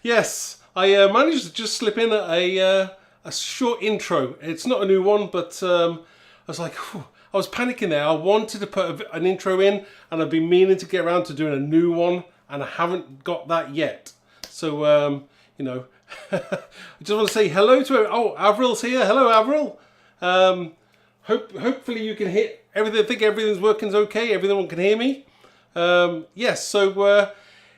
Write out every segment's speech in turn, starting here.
Yes, I managed to just slip in a short intro. It's not a new one, but I was like, whew, I was panicking there. I wanted to put an intro in, and I've been meaning to get around to doing a new one, and I haven't got that yet. So, you know, I just want to say hello to oh, Avril's here. Hello, Avril. Hopefully you can hear everything. I think everything's working okay. Everyone can hear me. Yes, so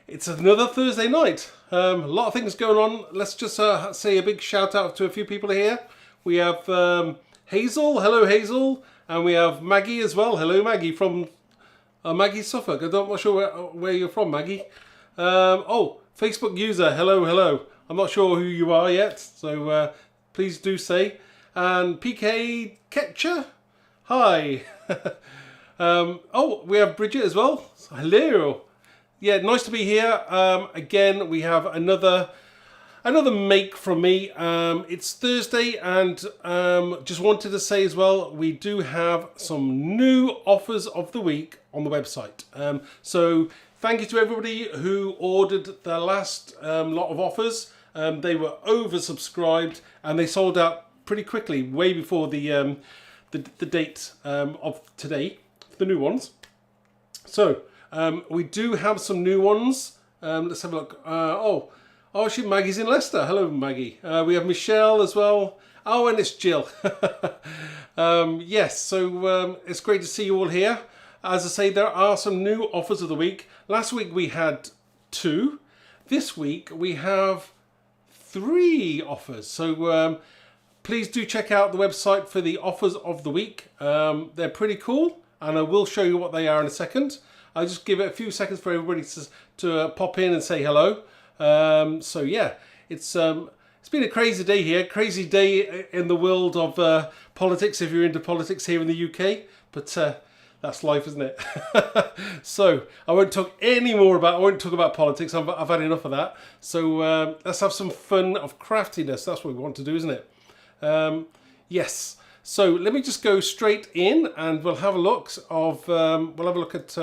it's another Thursday night. A lot of things going on. Let's just say a big shout out to a few people here. We have Hazel. Hello, Hazel. And we have Maggie as well. Hello, Maggie from Maggie Suffolk. I'm not sure where you're from, Maggie. Oh, Facebook user. Hello, hello. I'm not sure who you are yet, so please do say. And PK Ketcher. Hi. Oh, we have Bridget as well. Hello. Yeah, nice to be here. Again, we have another make from me. It's Thursday, and just wanted to say as well, we do have some new offers of the week on the website. So thank you to everybody who ordered the last lot of offers. They were oversubscribed, and they sold out pretty quickly, way before the date of today, the new ones. So we do have some new ones. Let's have a look. Oh, Maggie's in Leicester. Hello, Maggie. We have Michelle as well. Oh, and it's Jill. Yes, so it's great to see you all here. As I say, there are some new offers of the week. Last week we had 2. This week we have 3 offers. So please do check out the website for the offers of the week. They're pretty cool, and I will show you what they are in a second. I'll just give it a few seconds for everybody to pop in and say hello. So yeah, it's been a crazy day here. Crazy day in the world of politics, if you're into politics here in the UK. But that's life, isn't it? So I won't talk about politics. I've had enough of that. So let's have some fun of craftiness. That's what we want to do, isn't it? Yes. So let me just go straight in, and we'll have a look at.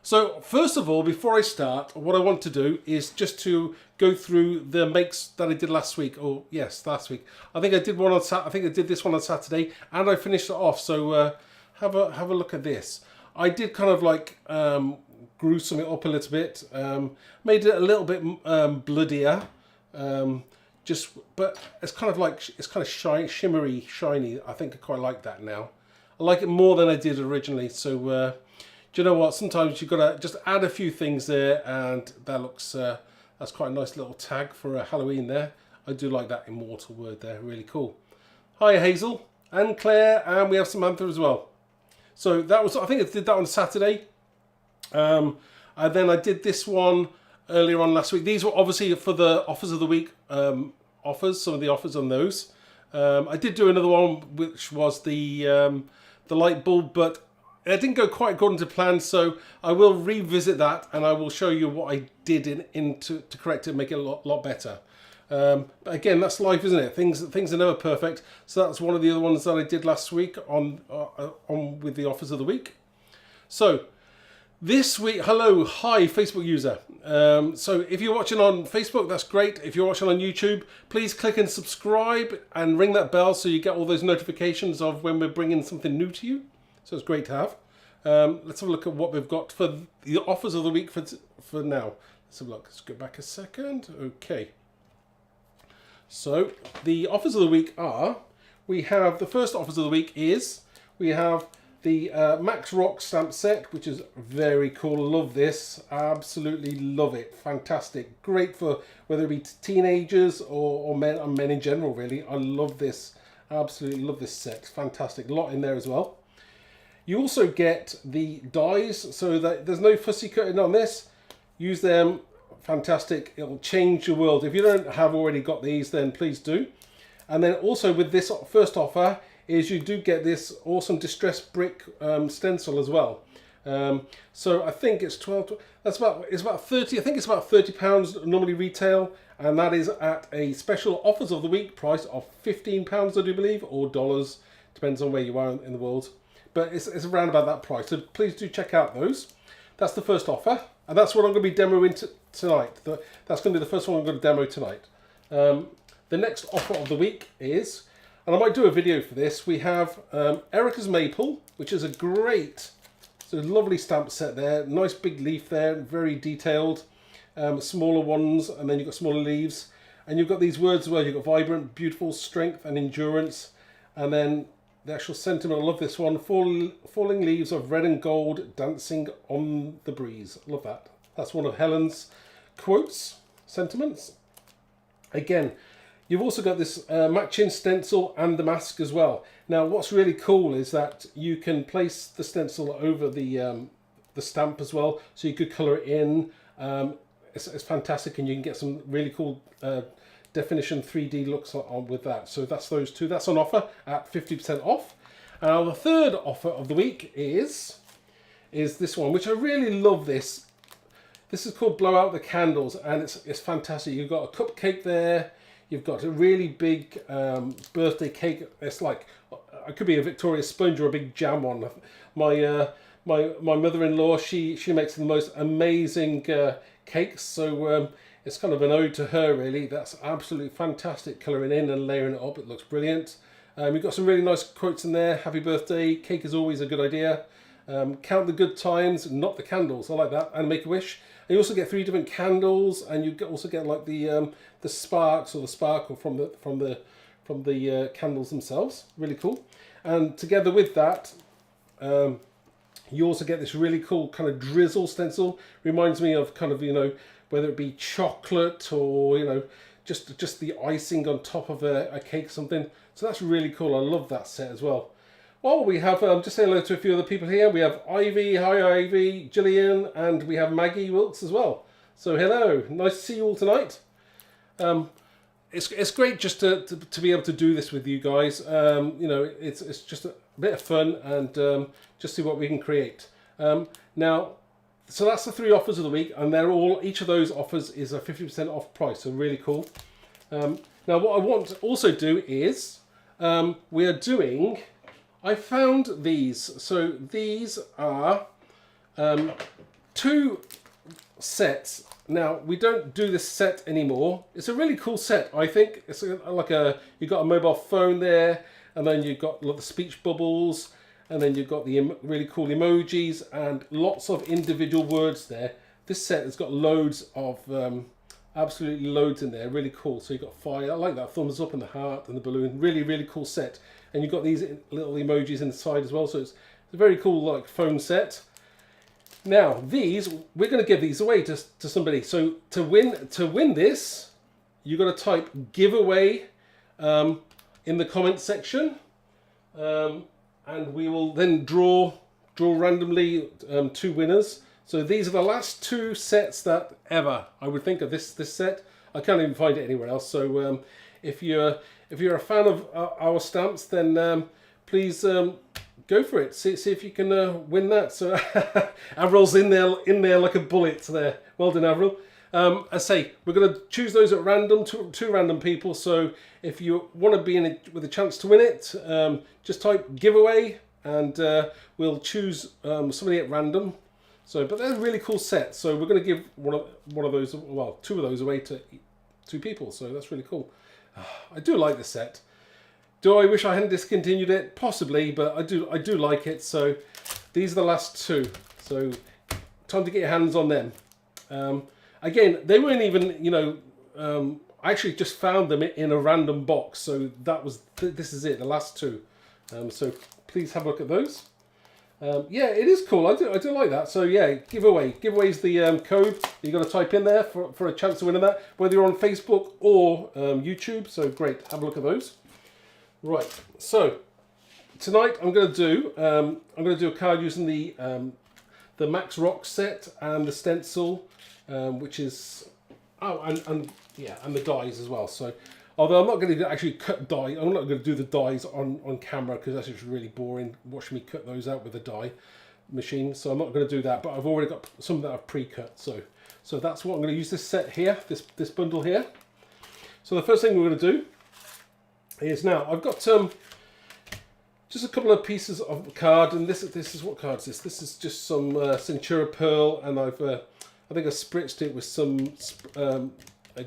So first of all, before I start, what I want to do is just to go through the makes that I did last week. Oh yes, last week. I think I did one on I think I did this one on Saturday, and I finished it off. So have a look at this. I did kind of like grew something up a little bit, made it a little bit bloodier. But it's kind of shimmery, shiny. I think I quite like that now. I like it more than I did originally. So do you know what? Sometimes you've got to just add a few things there, and that looks that's quite a nice little tag for a Halloween there. I do like that immortal word there. Really cool. Hi Hazel and Claire, and we have Samantha as well. So that was, I think I did that on Saturday. And then I did this one earlier on last week. These were obviously for the offers of the week offers. Some of the offers on those. I did do another one, which was the light bulb, but it didn't go quite according to plan. So I will revisit that, and I will show you what I did to correct it, and make it a lot better. But again, that's life, isn't it? Things are never perfect. So that's one of the other ones that I did last week on with the offers of the week. So this week, hi Facebook user. So if you're watching on Facebook, that's great. If you're watching on YouTube, please click and subscribe and ring that bell so you get all those notifications of when we're bringing something new to you. So it's great to have. Let's have a look at what we've got for the offers of the week for now. Let's have a look. Let's go back a second. Okay. So the offers of the week are, we have the first offers of the week is, we have the Max Rock stamp set, which is very cool. Love this. Absolutely love it. Fantastic. Great for whether it be teenagers or men, and men in general, really. I love this. Absolutely love this set. Fantastic. A lot in there as well. You also get the dies, so that there's no fussy cutting on this. Use them. Fantastic. It'll change your world. If you don't have already got these, then please do. And then also with this first offer is you do get this awesome distressed brick stencil as well. So I think it's 12. It's about 30. I think it's about £30 normally retail, and that is at a special offers of the week price of £15, I do believe, or dollars, depends on where you are in the world. But it's around about that price. So please do check out those. That's the first offer. And that's what I'm going to be demoing tonight. That's going to be the first one I'm going to demo tonight. The next offer of the week is, and I might do a video for this, we have Erica's Maple, which is a great, it's a lovely stamp set there. Nice big leaf there, very detailed. Smaller ones, and then you've got smaller leaves. And you've got these words as well. You've got vibrant, beautiful, strength and endurance. And then the actual sentiment, I love this one. Falling leaves of red and gold dancing on the breeze. Love that. That's one of Helen's quotes, sentiments. Again, you've also got this matching stencil and the mask as well. Now, what's really cool is that you can place the stencil over the stamp as well. So you could colour it in. It's fantastic, and you can get some really cool definition 3D looks on with that. So that's those two. That's on offer at 50% off. And the third offer of the week is this one, which I really love. This is called Blow Out the Candles, and it's fantastic. You've got a cupcake there. You've got a really big birthday cake. It's like, it could be a Victoria sponge or a big jam one. My mother-in-law, she makes the most amazing cakes, so it's kind of an ode to her, really. That's absolutely fantastic, colouring in and layering it up. It looks brilliant. You've got some really nice quotes in there. Happy birthday, cake is always a good idea. Count the good times, not the candles. I like that. And make a wish. And you also get 3 different candles, and you also get like the sparks or the sparkle from the candles themselves. Really cool. And together with that, you also get this really cool kind of drizzle stencil. Reminds me of kind of, you know, whether it be chocolate or, you know, just the icing on top of a cake or something. So that's really cool. I love that set as well. Well, we have, just say hello to a few other people here. We have Ivy, hi Ivy, Gillian, and we have Maggie Wilkes as well. So hello, nice to see you all tonight. It's great just to be able to do this with you guys. You know, it's just a bit of fun, and just see what we can create. Now, so that's the 3 offers of the week, and they're all, each of those offers is a 50% off price, so really cool. Now, what I want to also do is, we are doing, I found these. So these are 2 sets. Now, we don't do this set anymore. It's a really cool set, I think. It's like you've got a mobile phone there, and then you've got the speech bubbles, and then you've got the really cool emojis and lots of individual words there. This set has got loads of, absolutely loads in there, really cool. So you've got fire, I like that, thumbs up and the heart and the balloon, really, really cool set. And you've got these little emojis inside as well, so it's a very cool like phone set. Now these, we're going to give these away to somebody. So to win this, you've got to type giveaway in the comment section. And we will then draw randomly 2 winners. So these are the last 2 sets that ever I would think of this set. I can't even find it anywhere else. So if you're a fan of our stamps, then please go for it. See if you can win that. So Avril's in there like a bullet there. Well done, Avril. I say we're going to choose those at random, two random people. So if you want to be in it with a chance to win it, just type giveaway, and we'll choose somebody at random. So, but they're a really cool set. So we're going to give one of those, well, 2 of those away to 2 people. So that's really cool. I do like this set. Do I wish I hadn't discontinued it? Possibly, but I do like it. So these are the last 2. So time to get your hands on them. Again, they weren't even, you know, I actually just found them in a random box. So that was, this is it, the last 2. So please have a look at those. Yeah, it is cool. I do like that. So yeah, giveaway. Giveaway's the code you got to type in there for a chance to win that, whether you're on Facebook or YouTube. So great, have a look at those. Right. So tonight I'm going to do a card using the Max Rock set and the stencil, which is and the dies as well. So although I'm not going to actually cut die, I'm not going to do the dies on camera because that's just really boring watching me cut those out with a die machine. So I'm not going to do that, but I've already got some that I've pre-cut. So that's what I'm going to use this set here, this bundle here. So the first thing we're going to do is, now I've got just a couple of pieces of card, and this is what card is this? This is just some Centura Pearl, and I think I spritzed it with some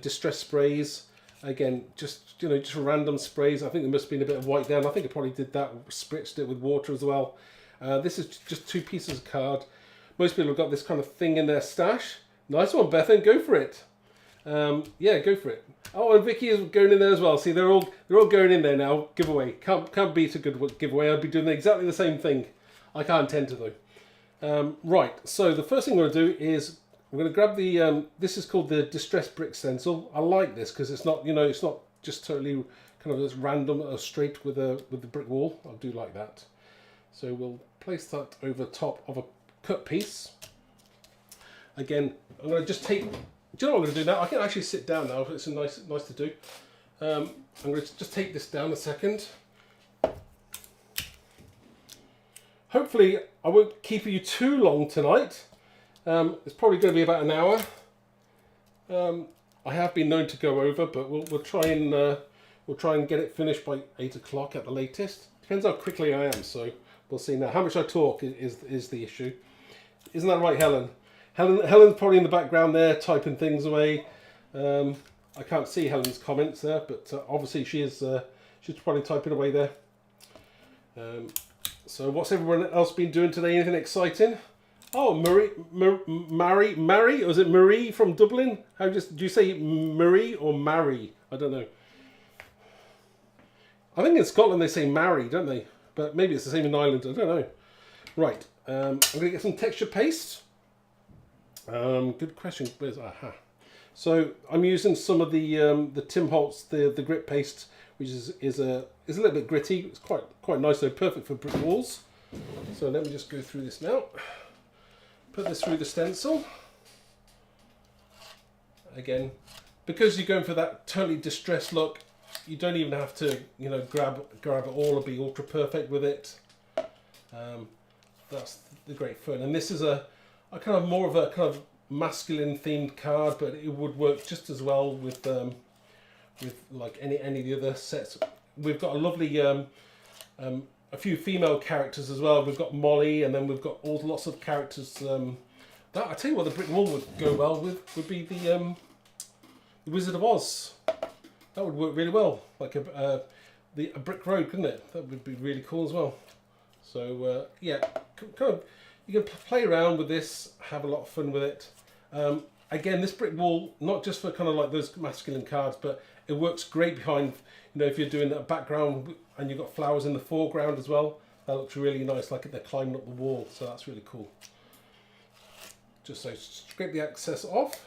distress sprays. Again, just just random sprays. I think there must have been a bit of white down. I think I probably did that, spritzed it with water as well. This is just 2 pieces of card. Most people have got this kind of thing in their stash. Nice one, Bethan. Go for it. Yeah, go for it. Oh, and Vicky is going in there as well. See, they're all going in there now. Giveaway. Can't beat a good giveaway. I'd be doing exactly the same thing. I can't tend to though. Right. So the first thing I'm going to do is I'm going to grab the. This is called the distressed brick stencil. I like this because it's not it's not just totally kind of as random or straight with the brick wall. I do like that. So we'll place that over top of a cut piece. Again, I'm going to just take. Do you know what I'm going to do now? I can actually sit down now. It's nice to do. I'm going to just take this down a second. Hopefully, I won't keep you too long tonight. It's probably going to be about an hour. I have been known to go over, but we'll try and get it finished by 8 o'clock at the latest. Depends how quickly I am. So we'll see now. How much I talk is the issue. Isn't that right, Helen? Helen's probably in the background there typing things away. I can't see Helen's comments there, but obviously she's probably typing away there. So what's everyone else been doing today? Anything exciting? Oh, Marie, or is it Marie from Dublin? Do you say Marie or Mary? I don't know. I think in Scotland they say Mary, don't they? But maybe it's the same in Ireland. I don't know. Right, I'm going to get some texture paste. Good question. Where's aha? So I'm using some of the Tim Holtz the grit paste, which is a little bit gritty. It's quite nice though, perfect for brick walls. So let me just go through this now. Put this through the stencil. Again, because you're going for that totally distressed look, you don't even have to grab it all and be ultra perfect with it. That's the great fun. And this is a kind of more of a kind of masculine themed card, but it would work just as well with like any of the other sets. We've got a lovely a few female characters as well. We've got Molly, and then we've got lots of characters. That I tell you what, the brick wall would go well with would be the Wizard of Oz. That would work really well, like a brick road, couldn't it? That would be really cool as well. So yeah, kind of. You can play around with this, have a lot of fun with it. Again, this brick wall, not just for kind of like those masculine cards, but it works great behind, if you're doing that background and you've got flowers in the foreground as well. That looks really nice, like they're climbing up the wall. So that's really cool. Just so scrape the excess off.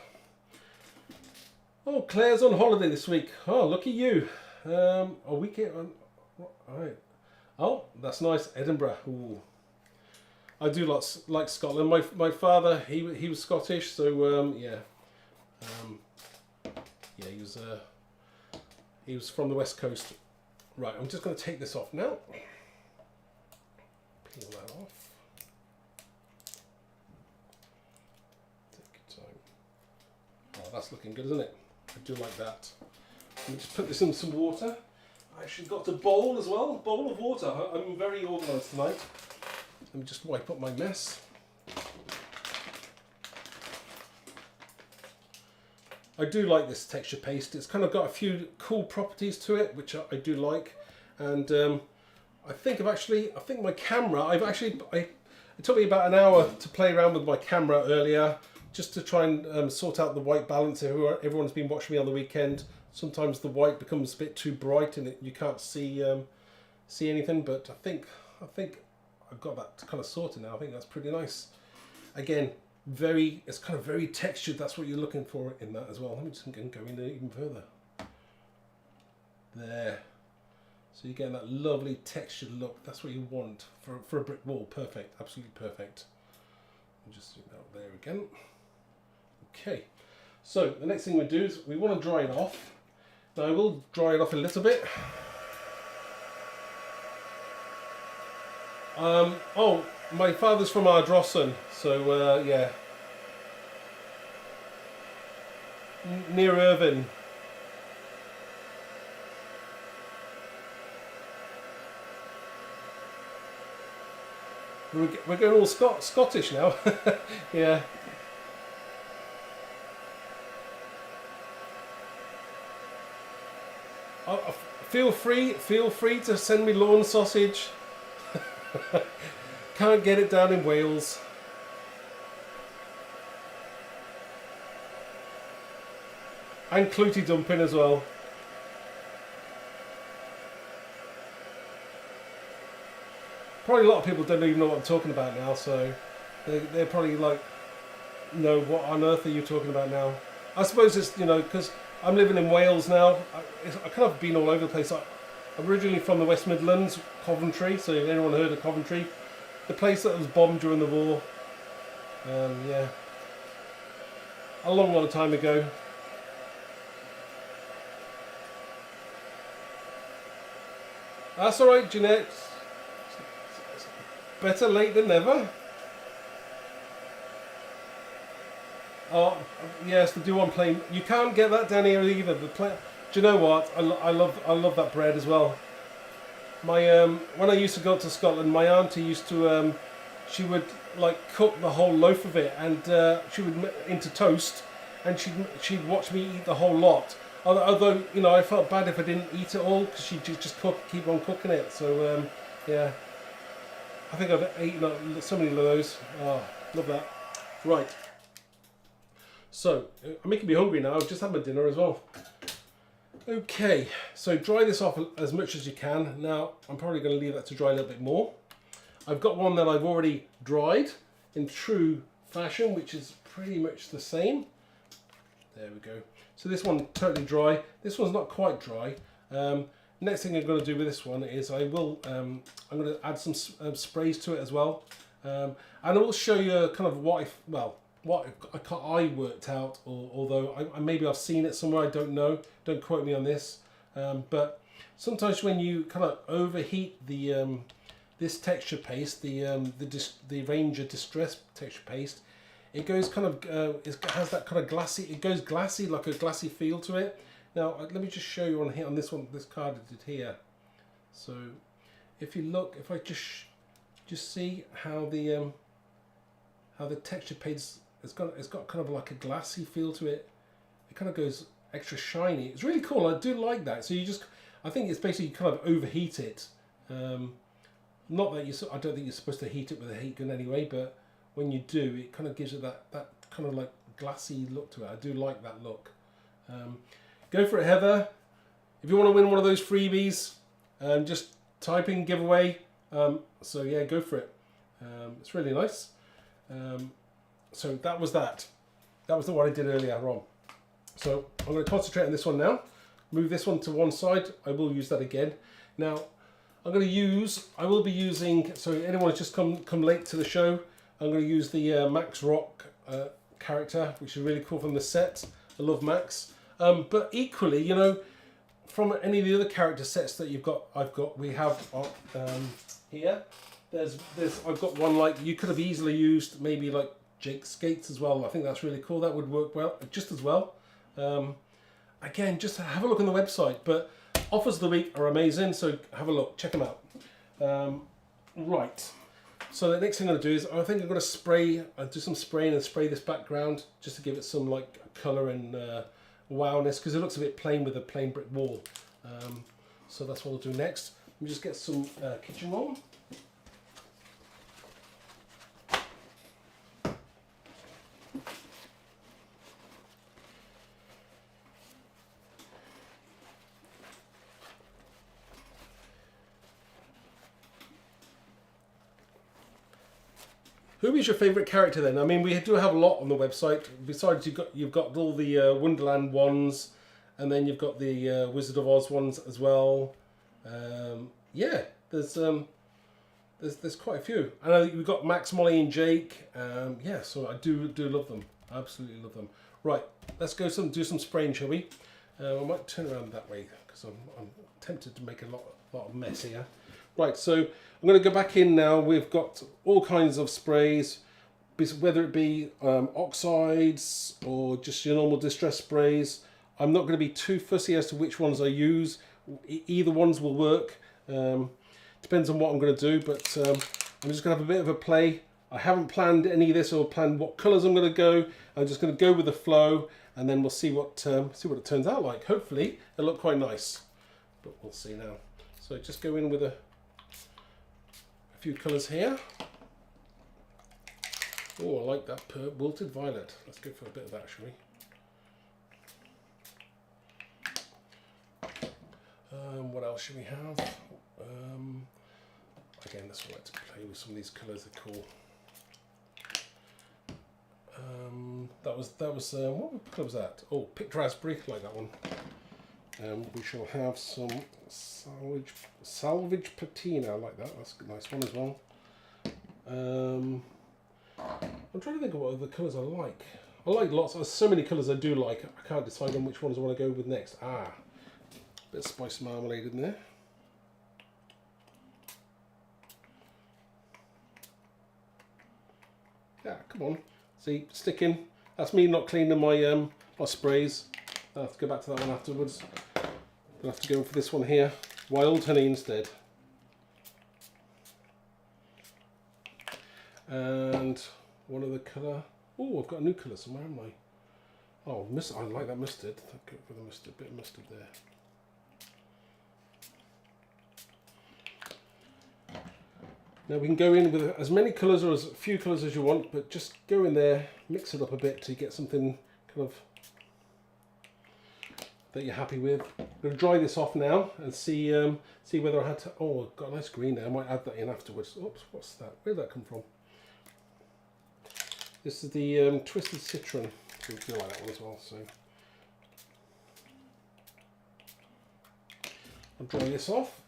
Oh, Claire's on holiday this week. Oh, look at you. A weekend. All right. Oh, that's nice. Edinburgh. Ooh. I do like Scotland. My father, he was Scottish, so yeah, yeah, he was from the West Coast. Right, I'm just going to take this off now. Peel that off. Take your time. Oh, that's looking good, isn't it? I do like that. Let me just put this in some water. I actually got a bowl as well. A bowl of water. I'm very organised tonight. Let me just wipe up my mess. I do like this texture paste. It's kind of got a few cool properties to it, which I do like. And I think my camera, it took me about an hour to play around with my camera earlier, just to try and sort out the white balance. Everyone's been watching me on the weekend. Sometimes the white becomes a bit too bright and you can't see anything, but I think I've got that kind of sorted now. I think that's pretty nice. Again, it's kind of very textured. That's what you're looking for in that as well. Let me just go in there even further. There. So you're getting that lovely textured look. That's what you want for a brick wall. Perfect. Absolutely perfect. Just do that there again. Okay. So the next thing we do is we want to dry it off. Now I will dry it off a little bit. Oh, my father's from Ardrossan, so yeah, near Irvine. We're going all Scottish now. Yeah. Feel free to send me lawn sausage. Can't get it down in Wales. And clootie dumpling as well. Probably a lot of people don't even know what I'm talking about now, so they're probably like, no, what on earth are you talking about now? I suppose it's, you know, because I'm living in Wales now. I kind of been all over the place. I'm originally from the West Midlands, Coventry, so if anyone heard of Coventry, the place that was bombed during the war. Yeah, a long time ago. That's all right, Jeanette. Better late than never. Oh yes, the do one plain. You can't get that down here either. The do you know what? I love that bread as well. My when I used to go to Scotland, my auntie used to she would like cook the whole loaf of it, and she would into toast, and she'd watch me eat the whole lot. Although you know, I felt bad if I didn't eat it all because she'd just keep on cooking it. So yeah, I think I've eaten so many of those. Oh, love that. Right. So, I'm making me hungry now. I've just had my dinner as well. Okay, so dry this off as much as you can. Now, I'm probably going to leave that to dry a little bit more. I've got one that I've already dried in true fashion, which is pretty much the same. There we go. So this one totally dry. This one's not quite dry. Next thing I'm going to do with this one is I'm going to add some sprays to it as well. And I will show you kind of what I worked out, although maybe I've seen it somewhere, I don't know, don't quote me on this, but sometimes when you kind of overheat the this texture paste, the Ranger Distress texture paste, it goes kind of it has that kind of glassy, it goes glassy, like a glassy feel to it. Now let me just show you on here on this one, this card I did here. So if you look, if I just see how the texture paste, it's got kind of like a glassy feel to it. It kind of goes extra shiny. It's really cool. I do like that. So I think it's basically kind of overheat it. Not that I don't think you're supposed to heat it with a heat gun anyway, but when you do, it kind of gives it that kind of like glassy look to it. I do like that look. Go for it, Heather. If you want to win one of those freebies, just type in giveaway. So yeah, go for it. It's really nice. So that was that. That was the one I did earlier on. So I'm going to concentrate on this one now. Move this one to one side. I will use that again. Now I will be using, so anyone who's just come late to the show, I'm going to use the Max Rock character, which is really cool from the set. I love Max. But equally, you know, from any of the other character sets that we have here. I've got one like you could have easily used, maybe like Jake Skates as well. I think that's really cool. That would work well, just as well. Again, just have a look on the website. But offers of the week are amazing, so have a look, check them out. Right. So the next thing I'm going to do is I think I'm going to do some spraying and spray this background just to give it some like colour and wowness, because it looks a bit plain with a plain brick wall. So that's what we'll do next. Let me just get some kitchen roll. Who is your favourite character then? I mean, we do have a lot on the website. Besides, you've got all the Wonderland ones, and then you've got the Wizard of Oz ones as well. Yeah, there's quite a few. I know we've got Max, Molly, and Jake. Yeah, so I do love them. I absolutely love them. Right, let's go do some spraying, shall we? I might turn around that way because I'm tempted to make a lot of mess here. Right, so I'm going to go back in now. We've got all kinds of sprays, whether it be oxides or just your normal distress sprays. I'm not going to be too fussy as to which ones I use. Either ones will work. Depends on what I'm going to do, but I'm just going to have a bit of a play. I haven't planned any of this or planned what colours I'm going to go. I'm just going to go with the flow, and then we'll see what it turns out like. Hopefully, it'll look quite nice. but we'll see now. So just go in with a few colours here. Oh, I like that wilted violet. Let's go for a bit of that, shall we? What else should we have? Again, that's all right to play with some of these colours. Are cool. That was what colour was that? Oh, picked raspberry, like that one. We shall have some salvage patina, like that. That's a nice one as well. I'm trying to think of what other colours I like. I like lots. There's so many colours I do like. I can't decide on which ones I want to go with next. Bit of spice marmalade in there. Yeah, come on. See, sticking. That's me not cleaning my sprays. I'll have to go back to that one afterwards. I'll have to go for this one here. Wild honey instead. And one other colour. Oh, I've got a new colour somewhere, haven't I? Oh, I like that mustard. I'll go for the mustard, bit of mustard there. Now we can go in with as many colours or as few colours as you want, but just go in there, mix it up a bit to get something kind of that you're happy with. I'm going to dry this off now and see whether I had to. Oh, I've got a nice green there. I might add that in afterwards. Oops, what's that? Where did that come from? This is the Twisted Citron. I feel like that one as well. So I'll dry this off.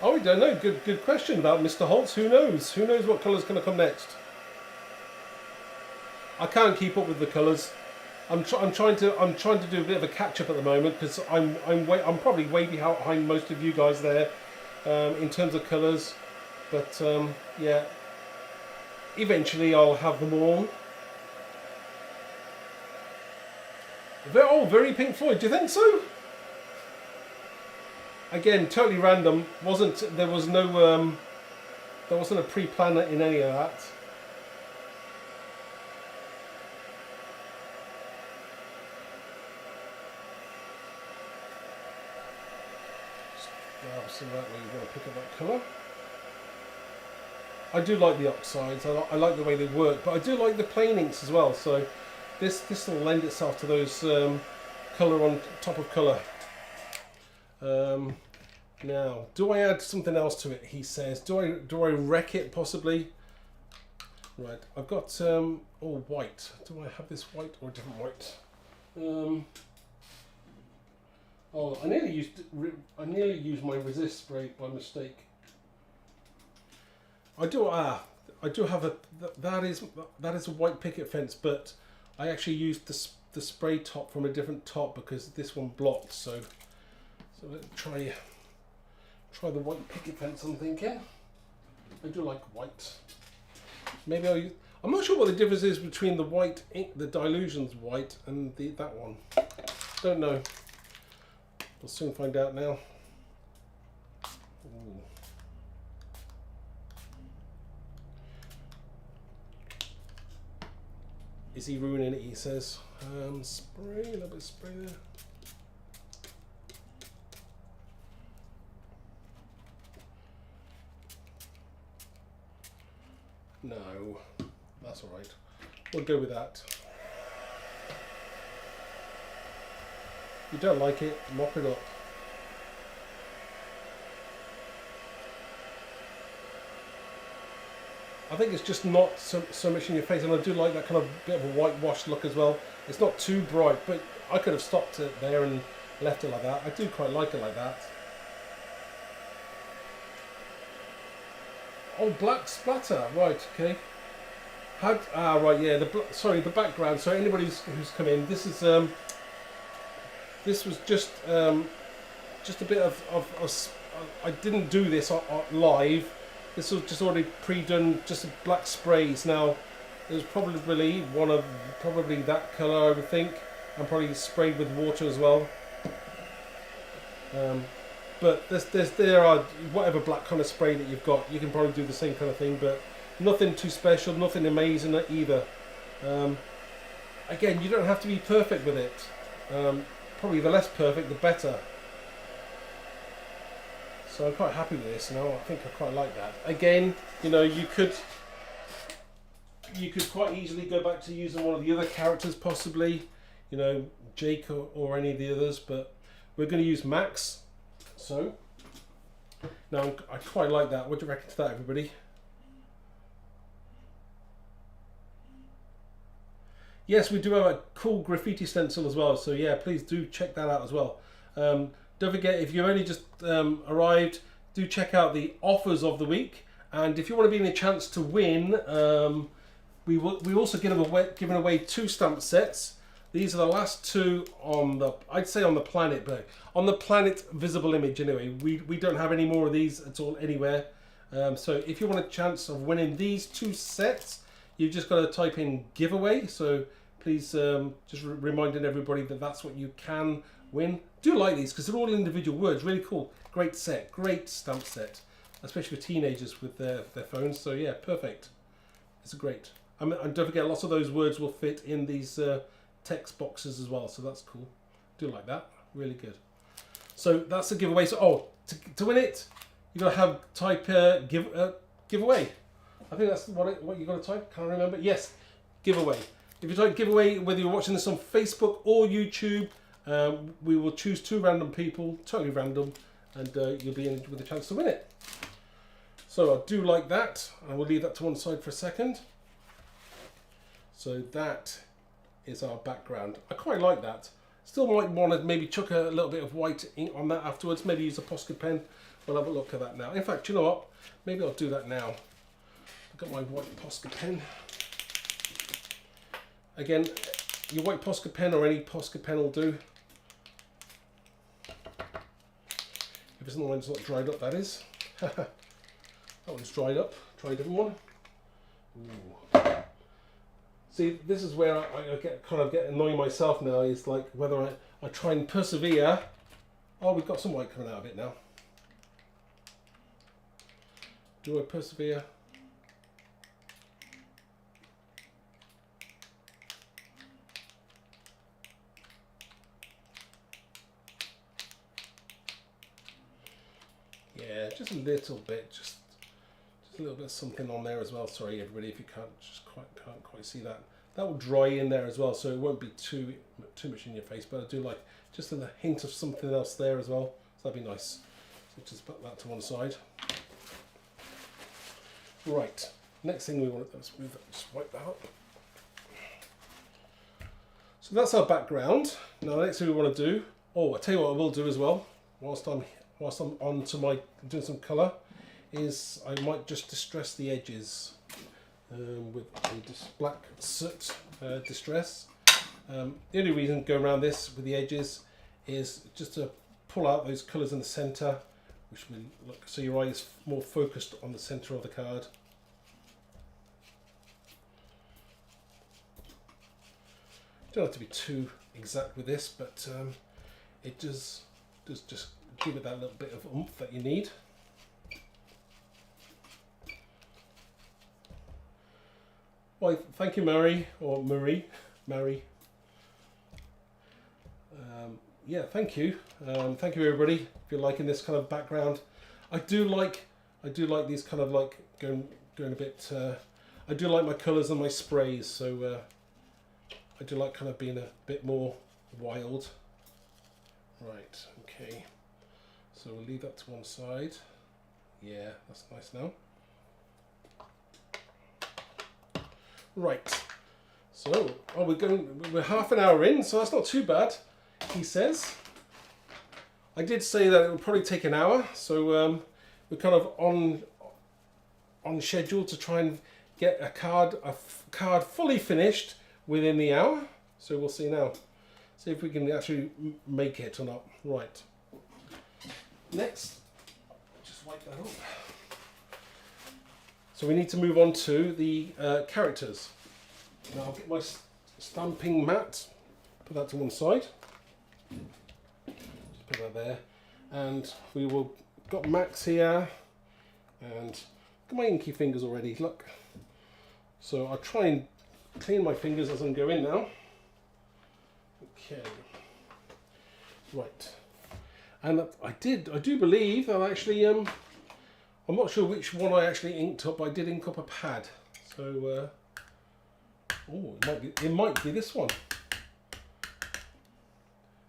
Oh, we don't know. Good question about Mr. Holtz. Who knows? Who knows what colour's going to come next? I can't keep up with the colours. I'm trying to do a bit of a catch up at the moment because I'm probably way behind most of you guys there in terms of colours. But yeah, eventually I'll have them all. Very Pink Floyd. Do you think so? Again, totally random. There wasn't a pre-plan in any of that. So that way you want to pick up that colour. I do like the oxides. I like the way they work, but I do like the plain inks as well. So this will lend itself to those colour on top of colour. Now, do I add something else to it? He says, do I wreck it possibly? Right, I've got white. Do I have this white or a different white? Oh, I nearly used my resist spray by mistake. I do have that is a white picket fence, but I actually used the spray top from a different top because this one blocked. So let's try the white picket fence. I'm thinking I do like white. Maybe I'm not sure what the difference is between the white ink, the Dilution's white, and that one. Don't know. We'll soon find out now. Ooh. Is he ruining it? He says. Spray, a little bit of spray there. No, that's all right. We'll go with that. If you don't like it, mop it up. I think it's just not so much in your face, and I do like that kind of bit of a whitewashed look as well. It's not too bright, but I could have stopped it there and left it like that. I do quite like it like that. Oh, black splatter, right, okay. Right, yeah, the background, so anybody who's come in, this is, this was just a bit of I didn't do this live. This was just already pre-done, just black sprays. Now, there's probably probably that colour, I would think, and probably sprayed with water as well. But there are whatever black kind of spray that you've got, you can probably do the same kind of thing, but nothing too special, nothing amazing either. Again, you don't have to be perfect with it. Probably the less perfect, the better. So I'm quite happy with this now. I think I quite like that. Again, you know, you could quite easily go back to using one of the other characters, possibly, you know, Jake or any of the others, but we're going to use Max. So now I quite like that. What do you reckon to that, everybody? Yes, we do have a cool graffiti stencil as well, so yeah, please do check that out as well. Don't forget, if you've only just arrived, do check out the offers of the week, and if you want to be in a chance to win, we also giving away 2 stamp sets. These are the last 2 on the, I'd say on the planet, but on the planet visible image anyway. We don't have any more of these at all anywhere. So if you want a chance of winning these 2 sets, you've just got to type in giveaway. So please just reminding everybody that that's what you can win. Do like these because they're all individual words. Really cool. Great set. Great stamp set. Especially for teenagers with their phones. So yeah, perfect. It's great. And don't forget, lots of those words will fit in these text boxes as well. So that's cool. Do like that. Really good. So that's a giveaway. So to win it, you got to type giveaway. I think that's what you got to type. Can't remember. Yes, giveaway. If you type giveaway, whether you're watching this on Facebook or YouTube, we will choose 2 random people, totally random, and you'll be in with a chance to win it. So I do like that. I will leave that to one side for a second. So that is our background. I quite like that. Still might want to maybe chuck a little bit of white ink on that afterwards. Maybe use a Posca pen. We'll have a look at that now. In fact, you know what? Maybe I'll do that now. I've got my white Posca pen. Again, your white Posca pen or any Posca pen will do. If it's the one that's not dried up, that is. That one's dried up. Try a different one. Ooh. See, this is where I get annoying myself now. Is like whether I try and persevere. Oh, we've got some white coming out of it now. Do I persevere? Yeah, just a little bit, just a little bit of something on there as well. Sorry, everybody, if you can't quite see that. That will dry in there as well, so it won't be too much in your face. But I do like just a hint of something else there as well. So that'd be nice. So just put that to one side. Right. Next thing we want to do, just wipe that up. So that's our background. Now the next thing we want to do. Oh, I tell you what I will do as well. Whilst I'm on to my doing some colour, is I might just distress the edges with a black soot distress. The only reason to go around this with the edges is just to pull out those colours in the centre, which will look so your eye is more focused on the centre of the card. Don't have to be too exact with this, but it does just give it that little bit of oomph that you need. Well, thank you, Mary, or Marie. Yeah, thank you. Thank you, everybody. If you're liking this kind of background, I do like these kind of like going a bit. I do like my colours and my sprays, so I do like kind of being a bit more wild. Right. Okay. So we'll leave that to one side. Yeah, that's nice now. Right. So, we're half an hour in, so that's not too bad, he says. I did say that it would probably take an hour, so we're kind of on schedule to try and get a card fully finished within the hour. So we'll see now. See if we can actually make it or not. Right. Next, just wipe that up. So we need to move on to the characters. Now I'll get my stamping mat, put that to one side. Just put that there. and we will got Max here, and look at my inky fingers already. Look. So I'll try and clean my fingers as I'm going now. Okay. Right. And I do believe that actually, I'm not sure which one I actually inked up, but I did ink up a pad. So, oh, it might be this one.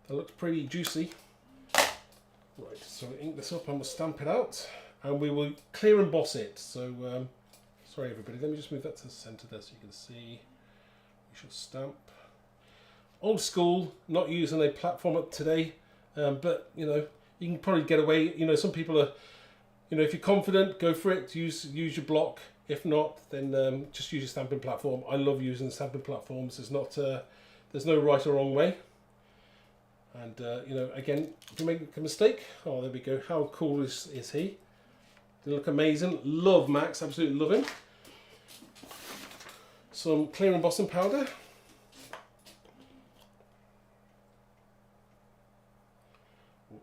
That looks pretty juicy. Right, so ink this up and we'll stamp it out, and we will clear emboss it. So, sorry everybody, let me just move that to the centre there so you can see. We shall stamp. Old school, not using a platform up today. But you know, you can probably get away. You know, some people are, you know, if you're confident, go for it. Use your block. If not, then just use your stamping platform. I love using stamping platforms. There's not there's no right or wrong way. And you know, again, if you make a mistake, oh, there we go. How cool is he? They look amazing. Love Max, absolutely love him. Some clear embossing powder.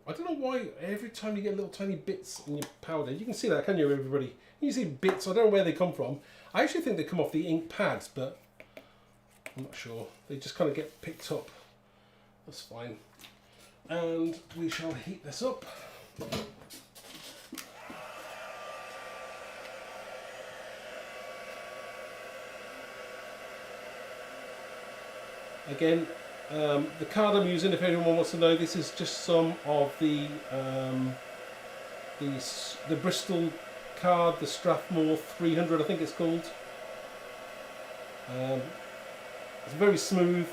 I don't know why every time you get little tiny bits in your powder, you can see that, can you, everybody? You see bits, I don't know where they come from. I actually think they come off the ink pads, but I'm not sure. They just kind of get picked up. That's fine. And we shall heat this up. Again, the card I'm using, if anyone wants to know, this is just some of the Bristol card, the Strathmore 300, I think it's called. It's very smooth,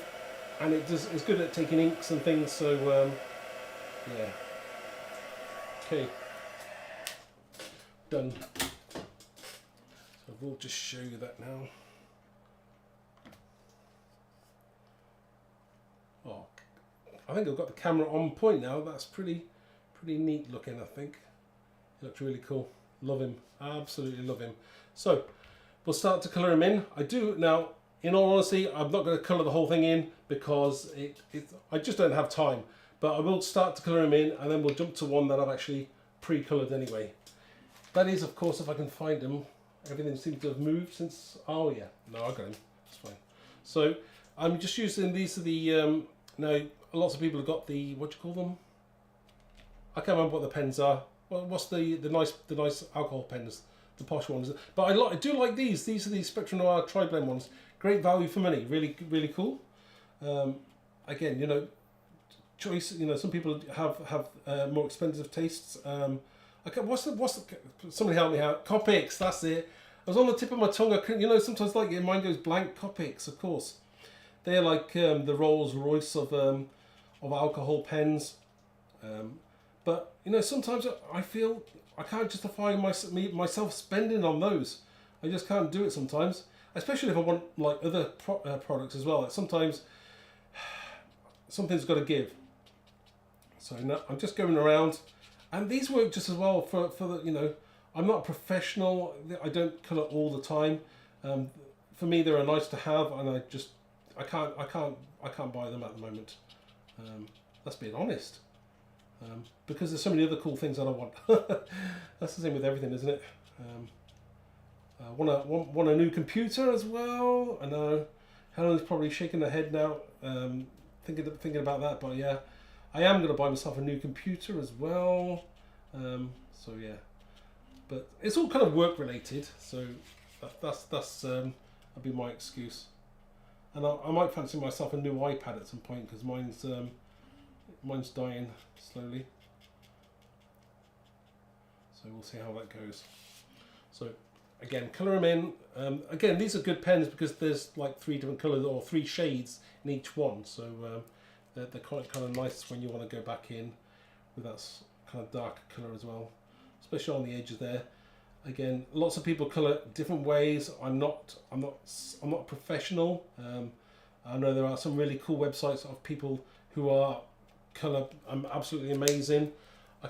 and it's good at taking inks and things. So yeah. Okay. Done. So we'll just show you that now. Oh, I think I've got the camera on point now. That's pretty neat looking, I think. He looks really cool. Love him. Absolutely love him. So we'll start to colour him in. I do now, in all honesty, I'm not going to colour the whole thing in because I just don't have time. But I will start to colour him in, and then we'll jump to one that I've actually pre-coloured anyway. That is, of course, if I can find him. Everything seems to have moved since. Oh yeah, no, I got him. That's fine. So I'm just using these are the. Now, lots of people have got the, what do you call them? I can't remember what the pens are. Well, what's the nice alcohol pens, the posh ones. But I do like these. These are the Spectrum Noir Tri-Blend ones. Great value for money. Really cool. Again, you know, choice. You know, some people have more expensive tastes. Okay, what's the? Somebody help me out. Copics. That's it. I was on the tip of my tongue. I couldn't. You know, sometimes like your mind goes blank. Copics, of course. They're like the Rolls Royce of alcohol pens, but you know, sometimes I feel I can't justify myself spending on those. I just can't do it sometimes, especially if I want like other products as well. Like sometimes something's got to give. So no, I'm just going around, and these work just as well for the, you know, I'm not a professional. I don't colour all the time. For me, they're a nice to have, and I can't buy them at the moment. That's being honest. Because there's so many other cool things that I want. That's the same with everything, isn't it? Want a new computer as well. I know Helen's probably shaking her head now, thinking about that. But yeah, I am going to buy myself a new computer as well. So yeah, but it's all kind of work related. So that'll be my excuse. And I might fancy myself a new iPad at some point because mine's dying slowly. So we'll see how that goes. So again, colour them in. Again, these are good pens because there's like 3 different colours or 3 shades in each one. So they're quite kind of nice when you want to go back in with that kind of dark colour as well, especially on the edges there. Again, lots of people colour different ways. I'm not a professional. I know there are some really cool websites of people who are colour absolutely amazing. I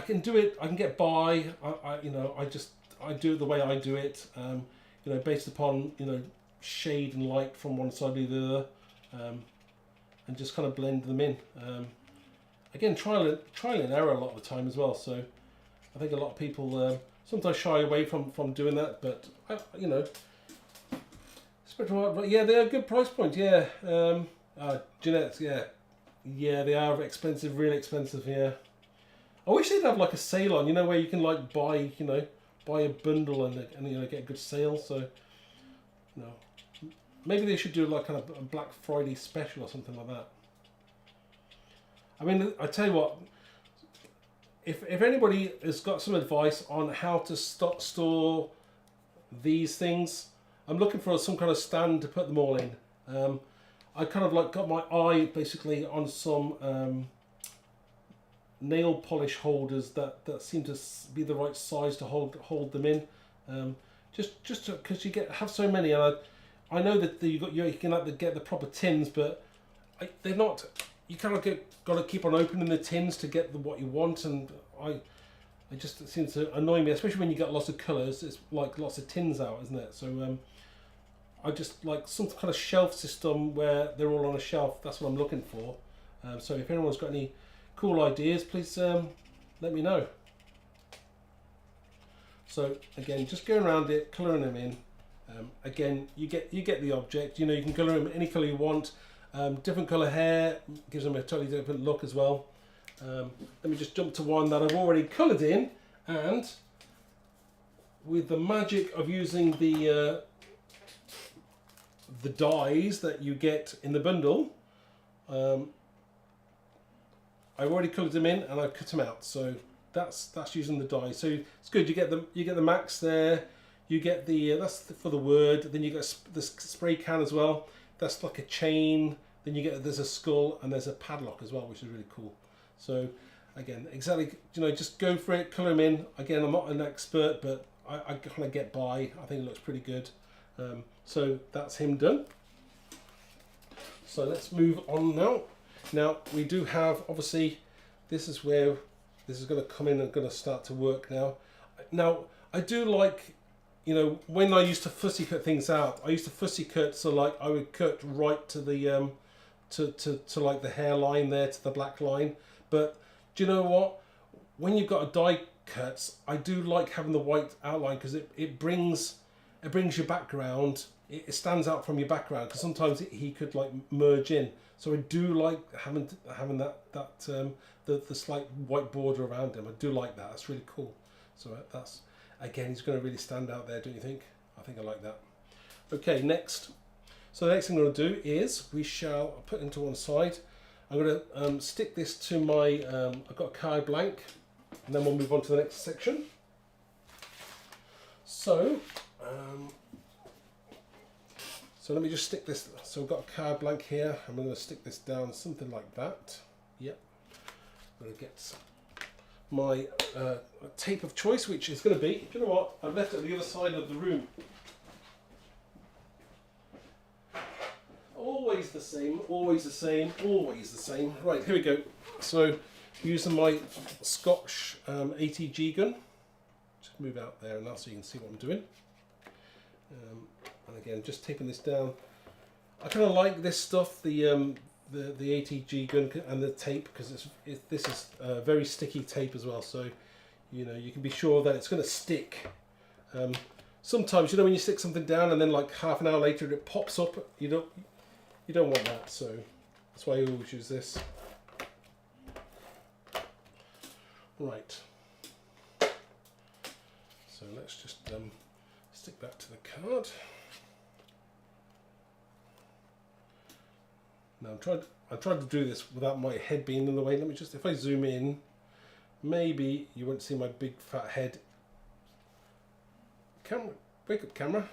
can do it. I can get by. I do it the way I do it. You know, based upon, you know, shade and light from one side to the other, and just kind of blend them in. again, trial and error a lot of the time as well. So I think a lot of people sometimes shy away from doing that, but you know, but yeah, they are a good price point. Yeah, Jeanette's, yeah, they are expensive, really expensive. Yeah, I wish they'd have like a sale on, you know, where you can like buy, you know, buy a bundle and you know, get a good sale. So, you know, maybe they should do like kind of a Black Friday special or something like that. I mean, I tell you what, if anybody has got some advice on how to store these things, I'm looking for some kind of stand to put them all in. I kind of like got my eye basically on some nail polish holders that seem to be the right size to hold them in. Just because you have so many, and I know that you can have to get the proper tins, but they're not. You kind of got to keep on opening the tins to get what you want, and it just seems to annoy me, especially when you get lots of colours. It's like lots of tins out, isn't it? So I just like some kind of shelf system where they're all on a shelf. That's what I'm looking for. So if anyone's got any cool ideas, please let me know. So again, just going around it, colouring them in. Again, you get the object. You know, you can colour them any colour you want. Different colour hair gives them a totally different look as well. Let me just jump to one that I've already coloured in, and with the magic of using the dies that you get in the bundle, I've already coloured them in and I've cut them out. So that's using the die. So it's good. You get the max there. You get the that's for the word. Then you get the spray can as well. That's like a chain. Then you get there's a skull and there's a padlock as well, which is really cool. So again, exactly, you know, just go for it, colour them in. Again, I'm not an expert, but I kind of get by. I think it looks pretty good. So that's him done. So let's move on now. Now we do have, obviously, this is where this is going to come in and going to start to work now. Now I do like, you know, when I used to fussy cut things out, I used to fussy cut, so like I would cut right to the to like the hairline there, to the black line. But do you know what? When you've got a die cut, I do like having the white outline because it brings your background. It stands out from your background because sometimes he could like merge in. So I do like having that the slight white border around him. I do like that. That's really cool. So that's, again, he's going to really stand out there, don't you think? I think I like that. Okay, next. So the next thing I'm going to do is we shall put into one side. I'm going to stick this to my, I've got a card blank, and then we'll move on to the next section. So, so let me just stick this. So I've got a card blank here. I'm going to stick this down something like that. Yep. I'm going to get my tape of choice, which is going to be, do you know what? I've left it at the other side of the room. Always the same, always the same, always the same. Right, here we go. So using my Scotch ATG gun. Just move out there now so you can see what I'm doing. And again, just taping this down. I kind of like this stuff, the ATG gun and the tape, because this is very sticky tape as well. So you know, you can be sure that it's going to stick. Sometimes, you know, when you stick something down and then like half an hour later it pops up, you don't want that. So that's why I always use this. Right. So let's just stick that to the card. Now I tried to do this without my head being in the way. Let me just, if I zoom in, maybe you won't see my big fat head. Camera, wake up camera.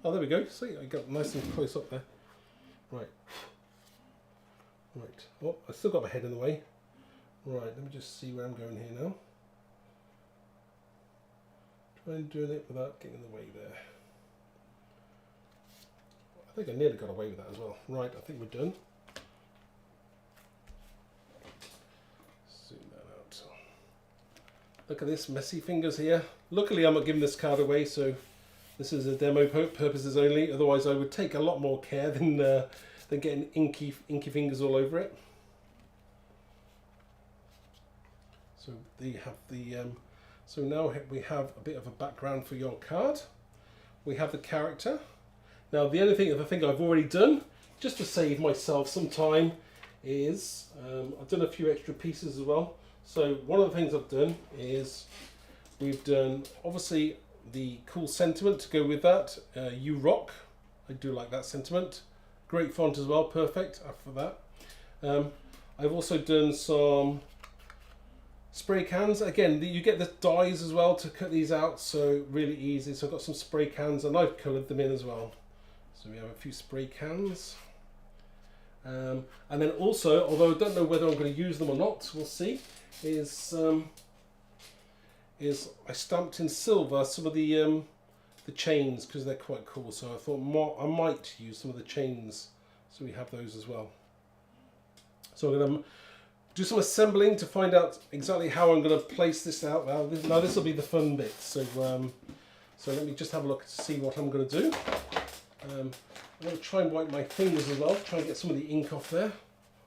Oh, there we go. See, I got nice and close up there. Right. Right. Oh, I still got my head in the way. Right, let me just see where I'm going here now. Trying doing it without getting in the way there. I think I nearly got away with that as well. Right, I think we're done. Zoom that out. Look at this, messy fingers here. Luckily I'm not giving this card away, so this is a demo purposes only. Otherwise I would take a lot more care than getting inky fingers all over it. So they have the so now we have a bit of a background for your card. We have the character. Now the other thing I've already done, just to save myself some time, is I've done a few extra pieces as well. So one of the things I've done is we've done obviously the cool sentiment to go with that. You rock. I do like that sentiment. Great font as well, perfect for that. I've also done some spray cans. Again, you get the dies as well to cut these out, so really easy. So I've got some spray cans and I've coloured them in as well. So we have a few spray cans. And then also, although I don't know whether I'm going to use them or not, we'll see, is I stamped in silver some of the chains because they're quite cool. So I thought I might use some of the chains, so we have those as well. So I'm going to do some assembling to find out exactly how I'm going to place this out. Now this will be the fun bit. So so let me just have a look to see what I'm going to do. I'm going to try and wipe my fingers as well, try and get some of the ink off there,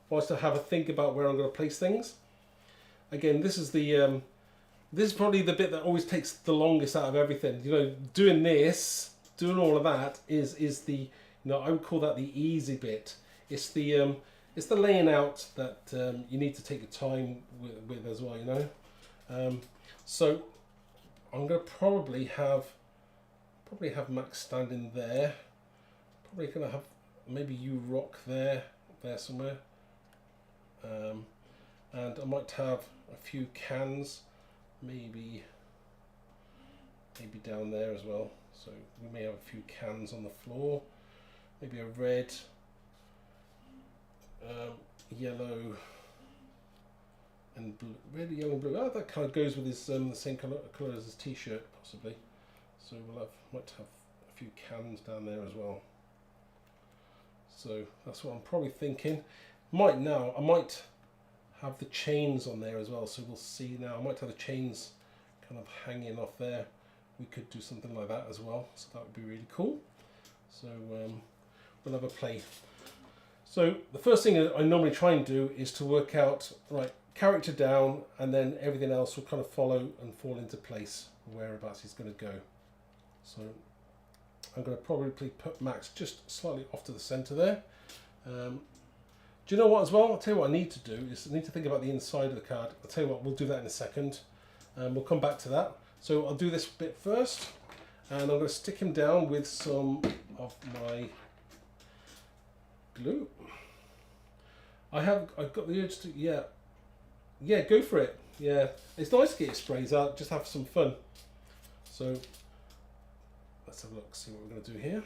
whilst I have a think about where I'm going to place things. Again, this is probably the bit that always takes the longest out of everything. You know, doing all of that is the, I would call that the easy bit. It's the laying out that you need to take your time with as well, So I'm going to probably have Max standing there. Probably going to have maybe you rock there somewhere. And I might have a few cans, maybe down there as well. So we may have a few cans on the floor, maybe a red, yellow and blue. Red, yellow and blue. Oh, that kind of goes with his the same colour as his t-shirt possibly. So might have a few cans down there as well. So that's what I'm probably thinking. I might have the chains on there as well. So we'll see now. I might have the chains kind of hanging off there. We could do something like that as well. So that would be really cool. So we'll have a play. So the first thing I normally try and do is to work out, right, character down, and then everything else will kind of follow and fall into place, whereabouts he's going to go. So I'm going to probably put Max just slightly off to the centre there. Do you know what as well? I'll tell you what I need to do is I need to think about the inside of the card. I'll tell you what, we'll do that in a second. We'll come back to that. So I'll do this bit first, and I'm going to stick him down with some of my glue. I've got the urge to, yeah, go for it. Yeah, it's nice to get your sprays out, just have some fun. So let's have a look, see what we're going to do here.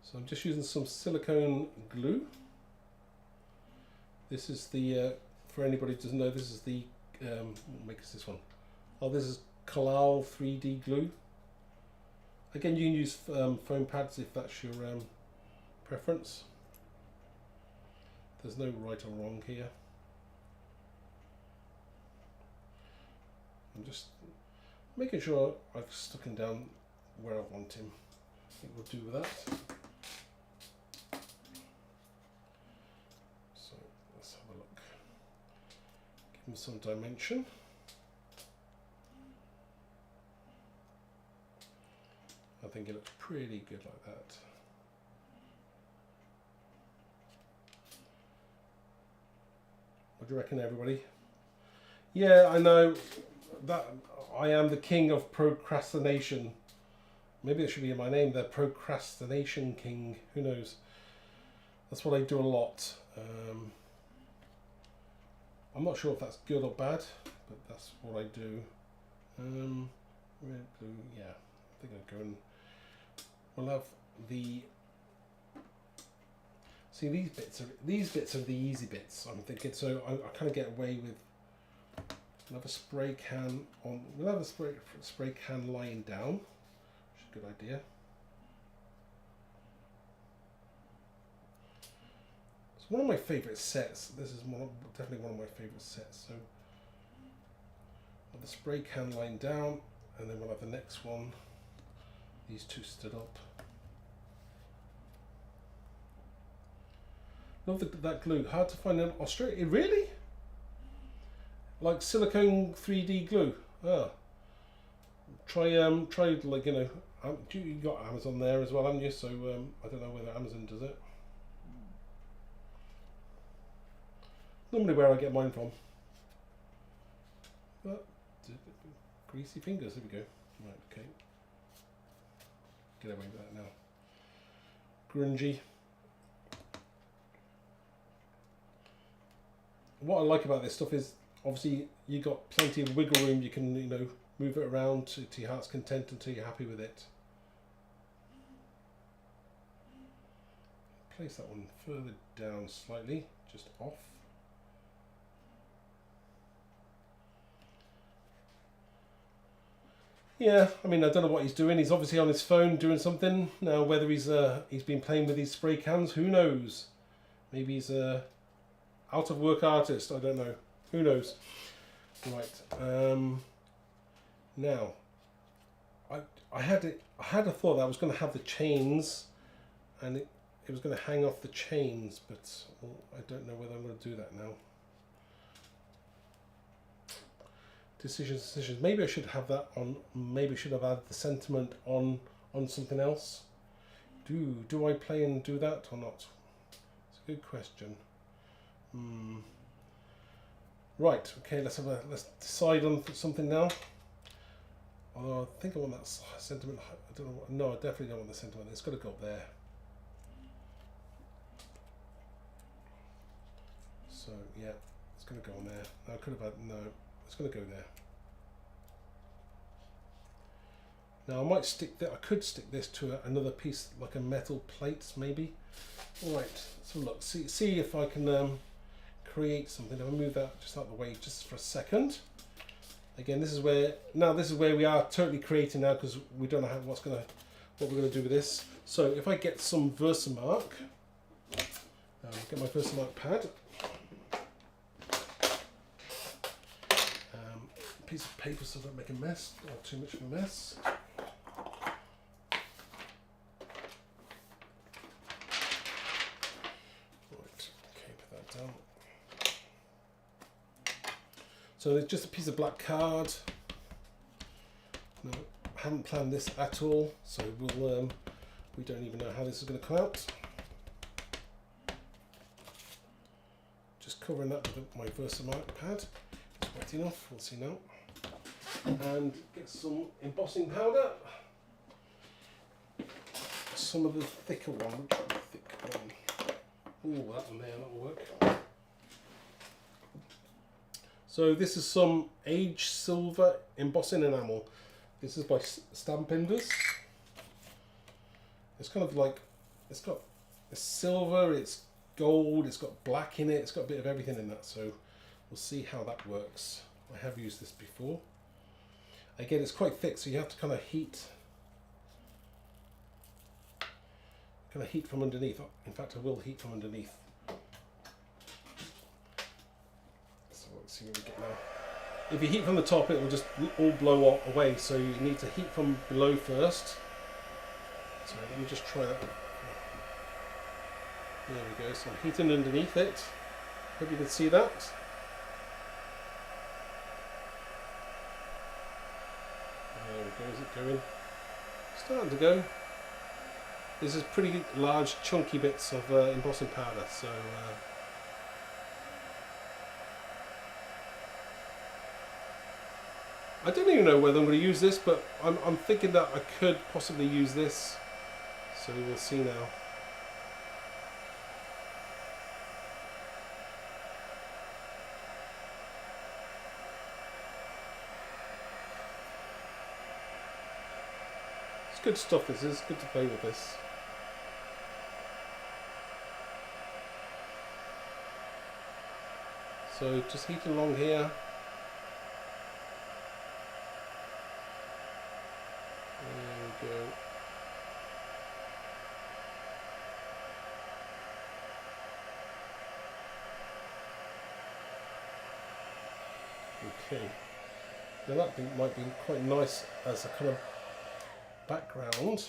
So I'm just using some silicone glue. This is the, for anybody who doesn't know, this is the, what makes this one? Oh, this is Collal 3D glue. Again, you can use foam pads if that's your preference. There's no right or wrong here. I'm just making sure I've stuck him down where I want him. I think we'll do that. So let's have a look. Give him some dimension. I think it looks pretty good like that. What do you reckon, everybody? Yeah, I know that I am the king of procrastination. Maybe it should be in my name, the procrastination king. Who knows? That's what I do a lot. I'm not sure if that's good or bad, but that's what I do. Red, blue, yeah. I think I'll go and we'll have the. See, these bits are the easy bits. I'm thinking, so I kind of get away with. We'll have a spray can on. We'll have a spray can lying down, which is a good idea. It's one of my favourite sets. This is definitely one of my favourite sets. So, we'll have the spray can lying down, and then we'll have the next one. These two stood up. Love that glue. Hard to find in Australia. Really? Like silicone 3D glue. Ah. Try like, you know, you got Amazon there as well, haven't you? So I don't know whether Amazon does it. Normally where I get mine from. But, greasy fingers. Here we go. Right. Okay. Get away with that now. Grungy. What I like about this stuff is obviously you got plenty of wiggle room. You can, you know, move it around to your heart's content until you're happy with it. Place that one further down slightly, just off. Yeah, I mean, I don't know what he's doing. He's obviously on his phone doing something. Now, whether he's been playing with these spray cans, who knows? Maybe he's a out of work artist. I don't know. Who knows? Right. Now, I had a thought that I was going to have the chains, and it was going to hang off the chains, but well, I don't know whether I'm going to do that now. Decisions. Maybe I should have that on. Maybe I should have added the sentiment on something else. Do I play and do that or not? It's a good question. Right. Okay. Let's decide on something now. Although I think I want that sentiment. I don't know. No, I definitely don't want the sentiment. It's got to go up there. So yeah, it's going to go on there. No, I could have had no. It's going to go there. Now I might stick that. I could stick this to another piece, like a metal plate, maybe. All right. So look, see if I can create something. I'll move that just out of the way just for a second. Again, this is where we are totally creating now because we don't know what we're gonna do with this. So if I get some Versamark, get my Versamark pad. Piece of paper so I don't make a mess or too much of a mess. Right, okay, put that down. So it's just a piece of black card. No, I haven't planned this at all, so we'll we don't even know how this is going to come out. Just covering that with my Versamark pad. It's wet enough, we'll see now. And get some embossing powder. Some of the thicker one. Ooh, that one there, that'll work. So this is some aged silver embossing enamel. This is by Stampinders. It's kind of like, it's got silver, it's gold, it's got black in it, it's got a bit of everything in that, so we'll see how that works. I have used this before. Again, it's quite thick, so you have to kind of heat from underneath. In fact, I will heat from underneath. So let's see what we get now. If you heat from the top, it will just all blow away, so you need to heat from below first. So let me just try that. There we go, so I'm heating underneath it. Hope you can see that. There we go, is it going? Starting to go. This is pretty large chunky bits of embossing powder, so I don't even know whether I'm going to use this, but I'm thinking that I could possibly use this, so we'll see now. It's good stuff, this is good to play with this. So just heat along here. There we go. Okay. Now that might be quite nice as a kind of background.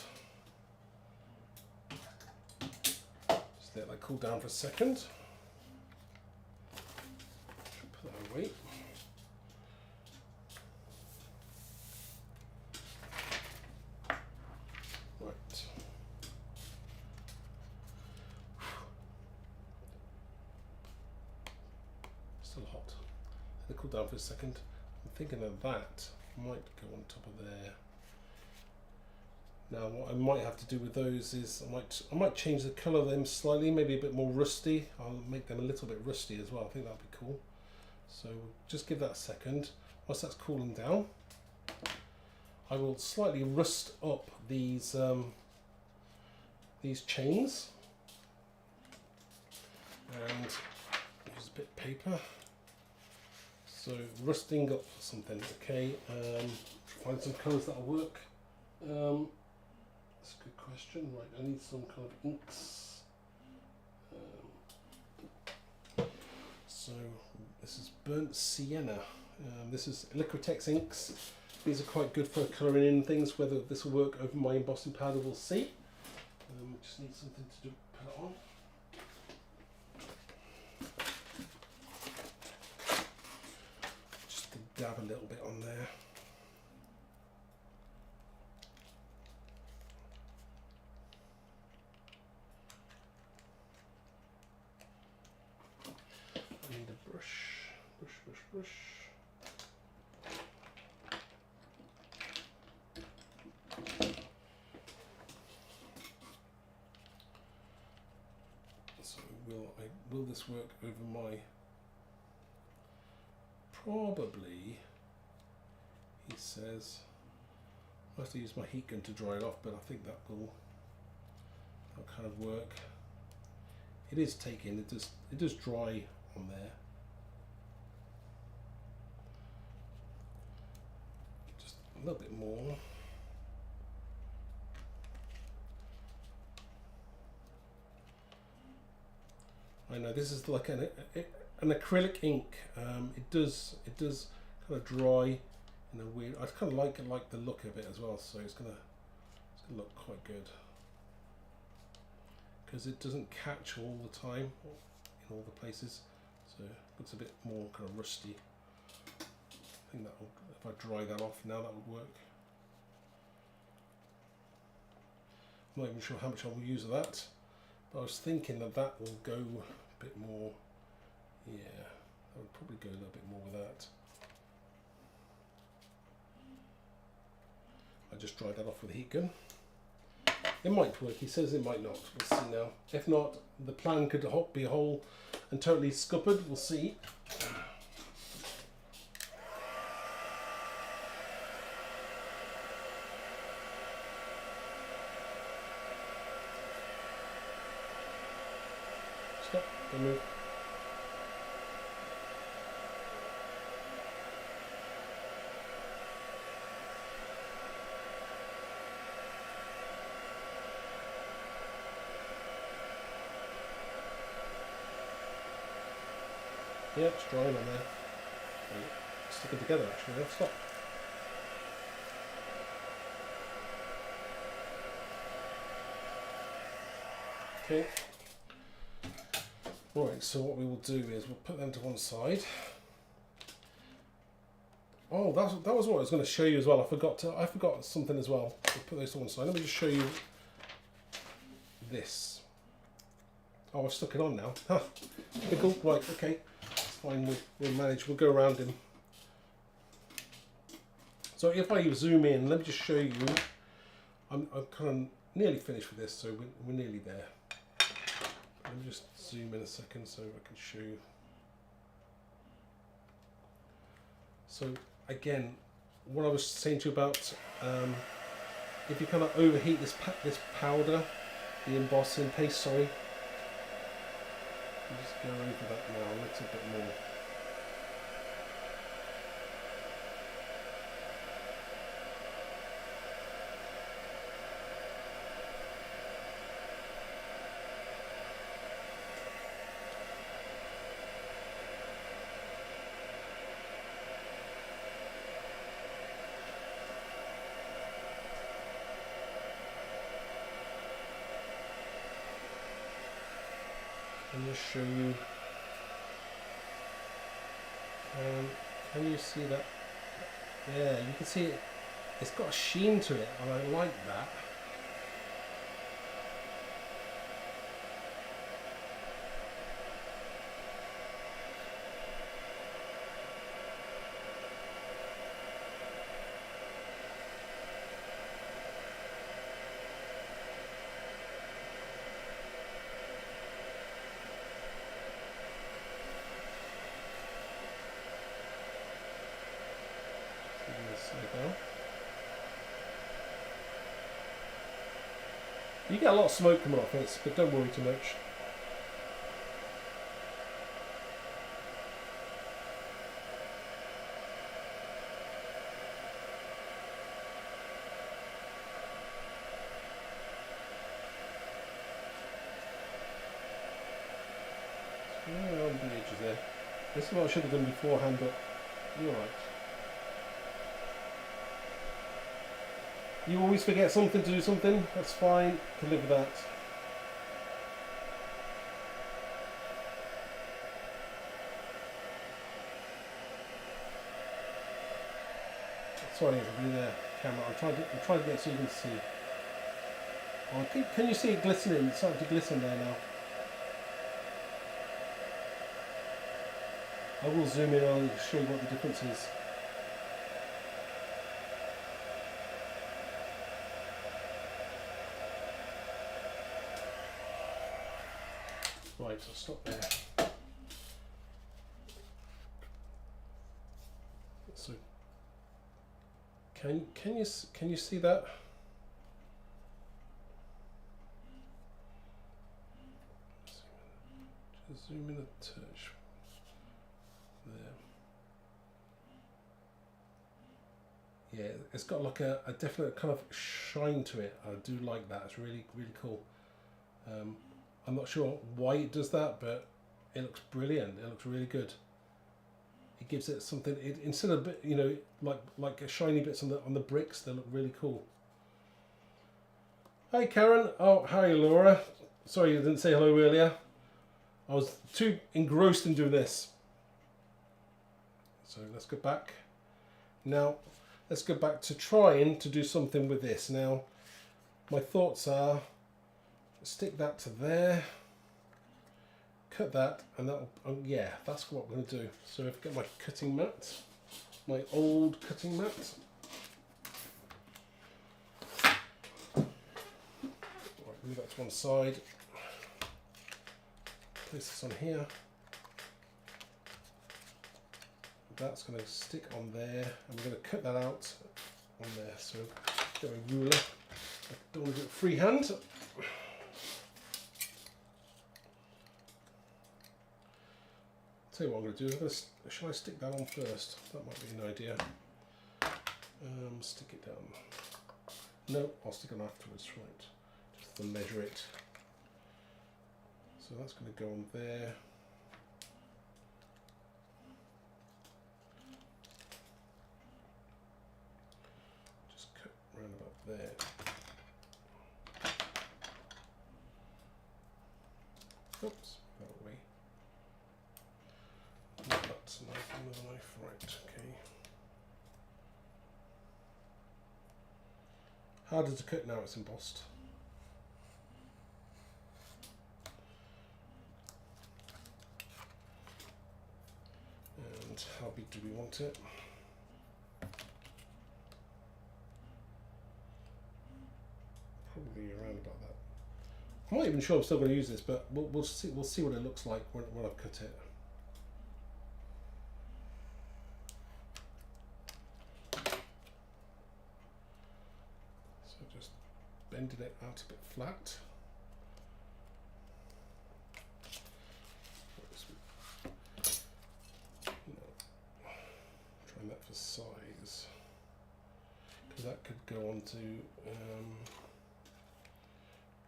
Just let that cool down for a second. Put that away. Right. Still hot. Let it cool down for a second. I'm thinking that might go on top of there. Now what I might have to do with those is I might change the colour of them slightly, maybe a bit more rusty. I'll make them a little bit rusty as well. I think that'd be cool. So just give that a second. Once that's cooling down, I will slightly rust up these chains and use a bit of paper. So rusting up something, okay. Find some colours that'll work. That's a good question. Right, I need some kind of inks. So this is burnt sienna. This is Liquitex inks. These are quite good for colouring in things. Whether this will work over my embossing powder, we'll see. Just need something to put it on. Just to dab a little bit on there. I need a brush. So will this work over my, probably, he says, I have to use my heat gun to dry it off, but I think that'll kind of work. It is taking, it does dry on there. Just a little bit more. I know this is like an acrylic ink. It does kind of dry in a weird. I kind of like the look of it as well. So it's gonna look quite good because it doesn't catch all the time in all the places. So it looks a bit more kind of rusty. I think that if I dry that off now, that would work. I'm not even sure how much I will use of that. I was thinking that will go a bit more, yeah, I would probably go a little bit more with that. I just dried that off with a heat gun. It might work, he says it might not, we'll see now. If not, the plan could be whole and totally scuppered, we'll see. Stop, don't move. Yeah, it's drying on there. Stick it together actually, yeah, stop. Okay. Right, so what we will do is we'll put them to one side. Oh, that was what I was going to show you as well. I forgot something as well. We'll put those to one side. Let me just show you this. Oh, I've stuck it on now. Huh. Pickle. Right, okay. Fine, we'll manage, we'll go around him. So if I zoom in, let me just show you, I'm kind of nearly finished with this, so we're nearly there. Let me just zoom in a second so I can show you. So again, what I was saying to you about, if you kind of overheat this powder, the embossing paste, sorry, I'll just go over that now a little bit more. I'll just show you. Can you see that? Yeah, you can see it. It's got a sheen to it, and I like that. You get a lot of smoke coming off this, but don't worry too much. Oh, the edges there. This is what I should have done beforehand, but you're right. You always forget something to do something, that's fine, you can live with that. Sorry, it's really there, camera. I'm trying to get so you can see. Oh, can you see it glistening? It's starting to glisten there now. I will zoom in, I'll show you what the difference is. Right, so stop there. So, can you see that? Just zoom in a touch. There. Yeah, it's got like a definite kind of shine to it. I do like that. It's really cool. I'm not sure why it does that, but it looks brilliant. It looks really good. It gives it something. Instead of, you know, like a shiny bits on the bricks, they look really cool. Hi Karen. Oh, hi Laura. Sorry you didn't say hello earlier. I was too engrossed in doing this. So let's go back. Now let's go back to trying to do something with this. Now my thoughts are, stick that to there, cut that, and that'll, yeah, that's what we're going to do. So if I get my cutting mat, my old cutting mat. Right, move that to one side. Place this on here. That's going to stick on there, and we're going to cut that out on there. So get a ruler. I don't want to do it freehand. Tell you what I'm going to do. Shall I stick that on first? That might be an idea. Stick it down. No, I'll stick it on afterwards. Right, just to measure it. So that's going to go on there. Just cut round about there. Oops, that way. That's a knife, another knife, right, okay. Harder to cut now it's embossed. And how big do we want it? Probably around about that. I'm not even sure I'm still going to use this, but we'll see what it looks like when I've cut it. So just bending it out a bit flat. Trying that for size, because that could go on to.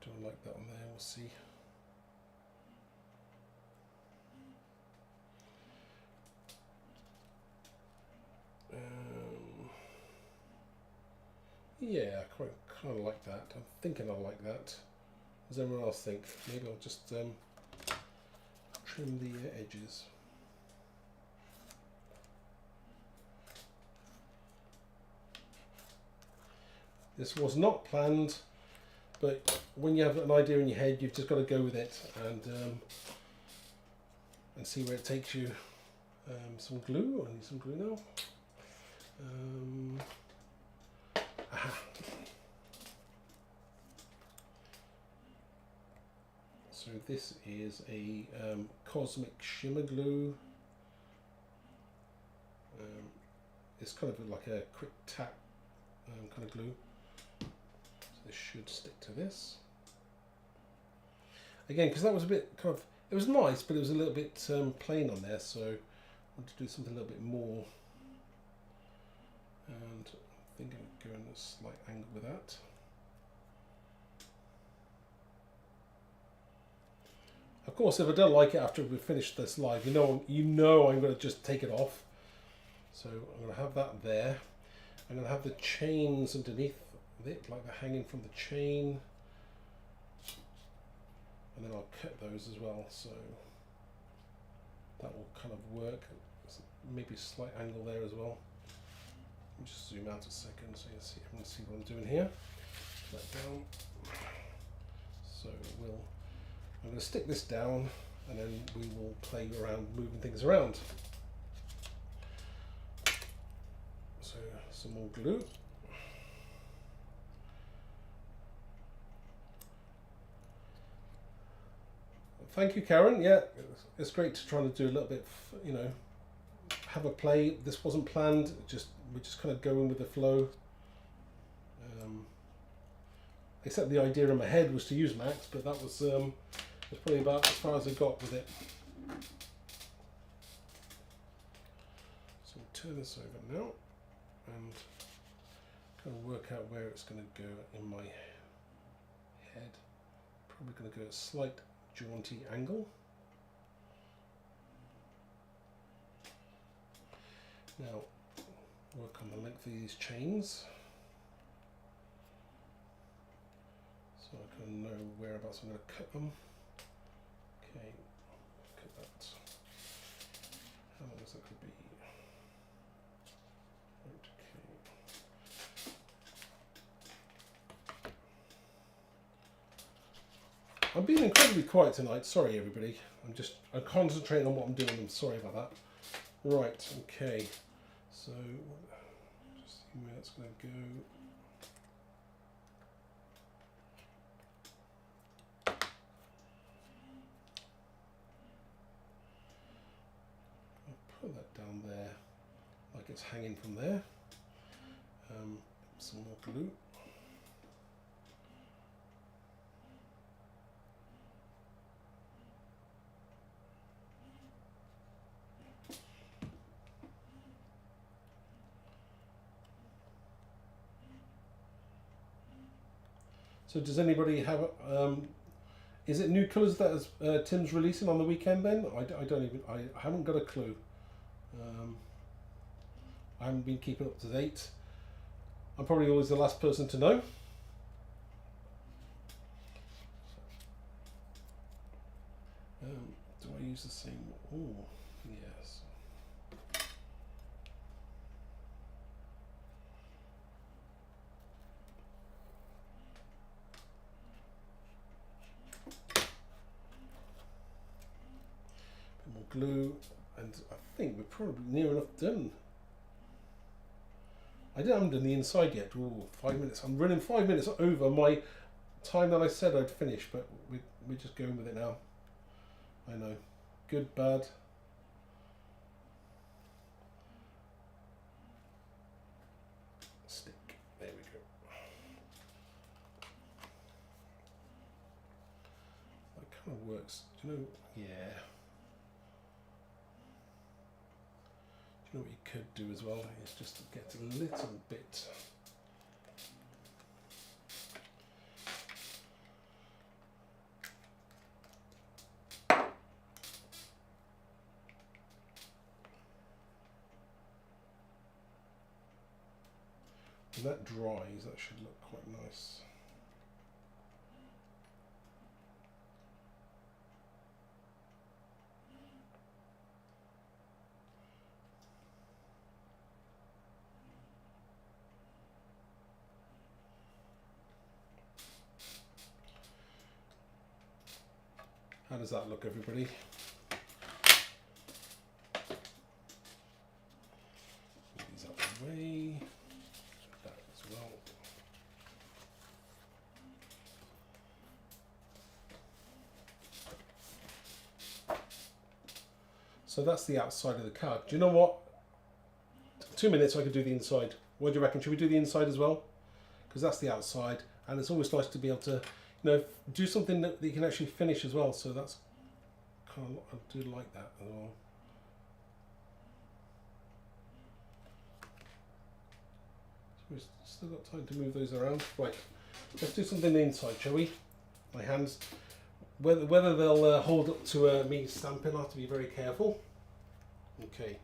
Don't like that on there. We'll see. Yeah, quite kind of like that. I'm thinking I like that. Does anyone else think? Maybe I'll just trim the edges. This was not planned, but when you have an idea in your head, you've just got to go with it and see where it takes you. Some glue. I need some glue now. Aha. So this is a cosmic shimmer glue. It's kind of like a quick tap kind of glue. So this should stick to this. Again, because that was a bit kind of, it was nice, but it was a little bit plain on there, so I want to do something a little bit more. And I think I'm going a slight angle with that. Of course, if I don't like it after we finish this live, you know I'm going to just take it off. So I'm going to have that there. I'm going to have the chains underneath it, like they're hanging from the chain. And then I'll cut those as well, so that will kind of work. Maybe a slight angle there as well. Let me just zoom out a second so you can see what I'm doing here. Put that down. So I'm going to stick this down, and then we will play around moving things around. So some more glue. Thank you, Karen. Yeah, it's great to try to do a little bit, you know, have a play. This wasn't planned. We're just kind of going with the flow. Except the idea in my head was to use Max, but that was probably about as far as I got with it. So we'll turn this over now and kind of work out where it's going to go in my head. Probably going to go a slight jaunty angle. Now work on the length of these chains, so I kind of know whereabouts I'm going to cut them. Okay, cut that. How long is that going to be? Okay. I'm being incredibly quiet tonight. Sorry, everybody. I'm concentrating on what I'm doing. I'm sorry about that. Right. Okay. So just see where that's going to go. I'll put that down there, like it's hanging from there. Some more glue. So does anybody have, is it new colours that Tim's releasing on the weekend then? I haven't got a clue. I haven't been keeping up to date. I'm probably always the last person to know. Do I use the same? Oh, yes. More glue, and I think we're probably near enough done. I haven't done the inside yet. Ooh, 5 minutes. I'm running 5 minutes over my time that I said I'd finish, but we're just going with it now. I know. Good, bad. Stick. There we go. That kind of works. Do you know? Yeah. You know what you could do as well is just get a little bit when that dries, that should look quite nice. How does that look, everybody? Move these out of the way. That as well. So that's the outside of the card. Do you know what? 2 minutes I could do the inside. What do you reckon? Should we do the inside as well? Because that's the outside, and it's always nice to be able to, do something that you can actually finish as well. So that's kind of, I do like that as well. So we've still got time to move those around. Right, let's do something inside, shall we? My hands, whether they'll hold up to me stamping, I have to be very careful. Okay.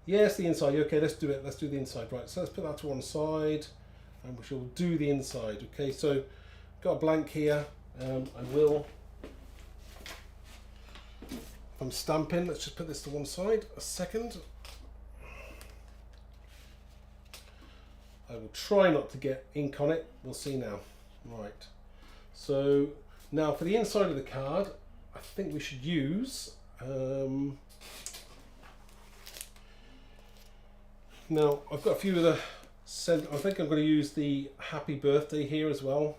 Yes, the inside. Okay, let's do it. Let's do the inside. Right, so let's put that to one side, and we shall do the inside. Okay, so got a blank here. I will. If I'm stamping, let's just put this to one side. A second. I will try not to get ink on it. We'll see now. Right. So now for the inside of the card, I think we should use. Now I've got a few of the I think I'm going to use the happy birthday here as well,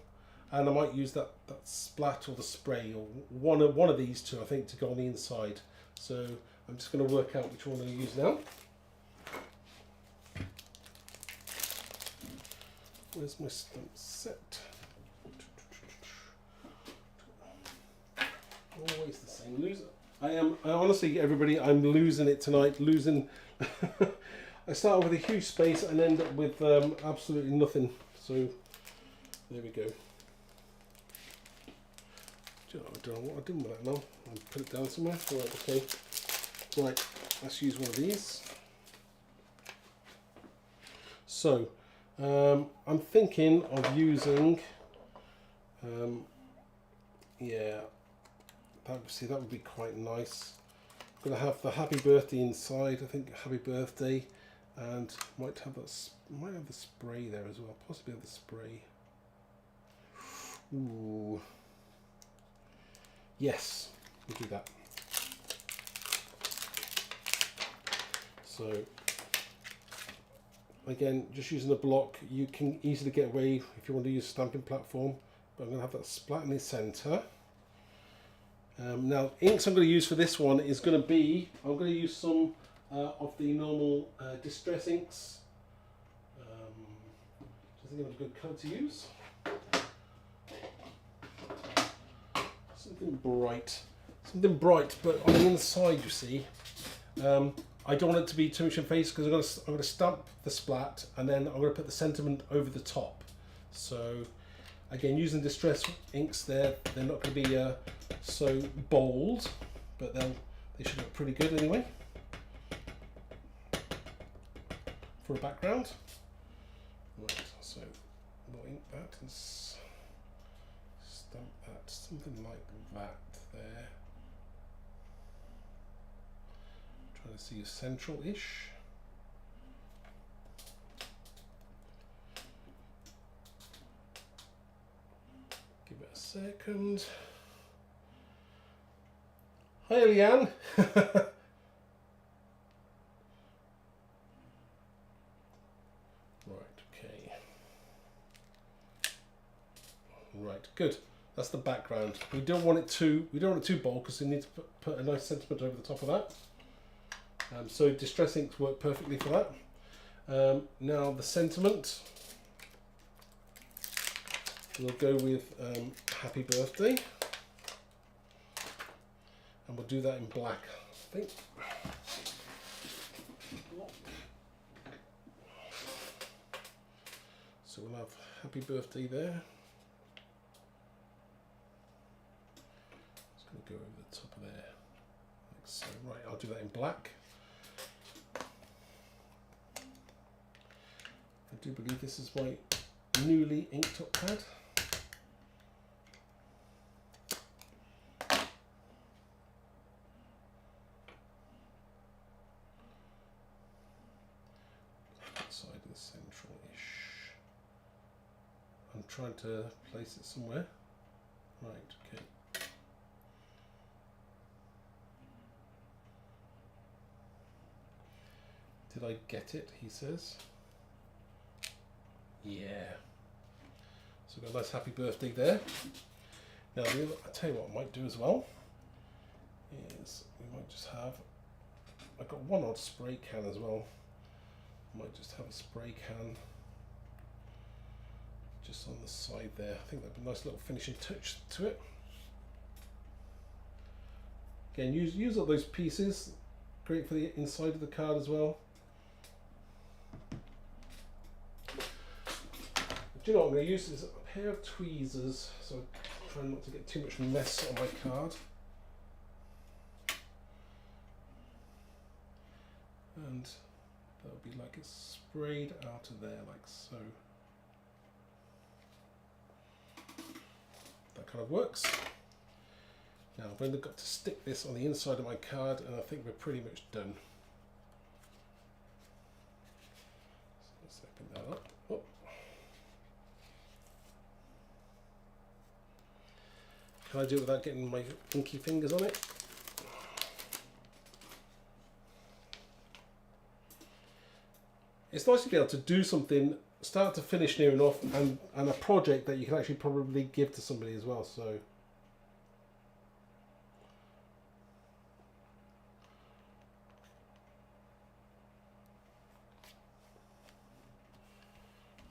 and I might use that splat or the spray, or one of these two, I think, to go on the inside. So I'm just going to work out which one I'm going to use now. Where's my stamp set? Always the same. I honestly, everybody, I'm losing it tonight. I start with a huge space and end up with absolutely nothing. So there we go. I don't know what I did with that now. I'll put it down somewhere. Right, okay. Right, let's use one of these. So I'm thinking of using, yeah, that would be quite nice. I'm going to have the happy birthday inside. I think happy birthday. And might have the spray there as well. Possibly have the spray. Ooh. Yes, we'll do that. So again, just using a block, you can easily get away if you want to use a stamping platform. But I'm going to have that splat in the centre. Now, inks I'm going to use for this one is going to be, I'm going to use some of the normal distress inks. I think it's a good colour to use. Something bright, but on the inside, you see, I don't want it to be too much in face because I'm going to stamp the splat and then I'm going to put the sentiment over the top. So again, using distress inks there, they're not going to be so bold, but they should look pretty good anyway for a background. Right, so we'll ink that and stamp that, something like that there. Trying to see a central-ish. Give it a second. Hi, Leanne. Right, good. That's the background. We don't want it too bold because we need to put a nice sentiment over the top of that. So distress inks work perfectly for that. Now the sentiment, we'll go with happy birthday, and we'll do that in black, I think. So we'll have happy birthday there. Go over the top of there, like so. Right, I'll do that in black. I do believe this is my newly inked up pad. That side of the central-ish. I'm trying to place it somewhere. Right, okay. Did I get it, he says. Yeah. So we've got a nice happy birthday there. Now, I'll tell you what I might do as well, is we might just have, I've got one odd spray can as well. I might just have a spray can just on the side there. I think that'd be a nice little finishing touch to it. Again, use up those pieces. Great for the inside of the card as well. Do you know what I'm going to use? Is a pair of tweezers, so I'm trying not to get too much mess on my card. And that'll be like it's sprayed out of there, like so. That kind of works. Now I've only got to stick this on the inside of my card, and I think we're pretty much done. So let's open that up. Oh. Can I do it without getting my inky fingers on it? It's nice to be able to do something start to finish near enough, and a project that you can actually probably give to somebody as well. So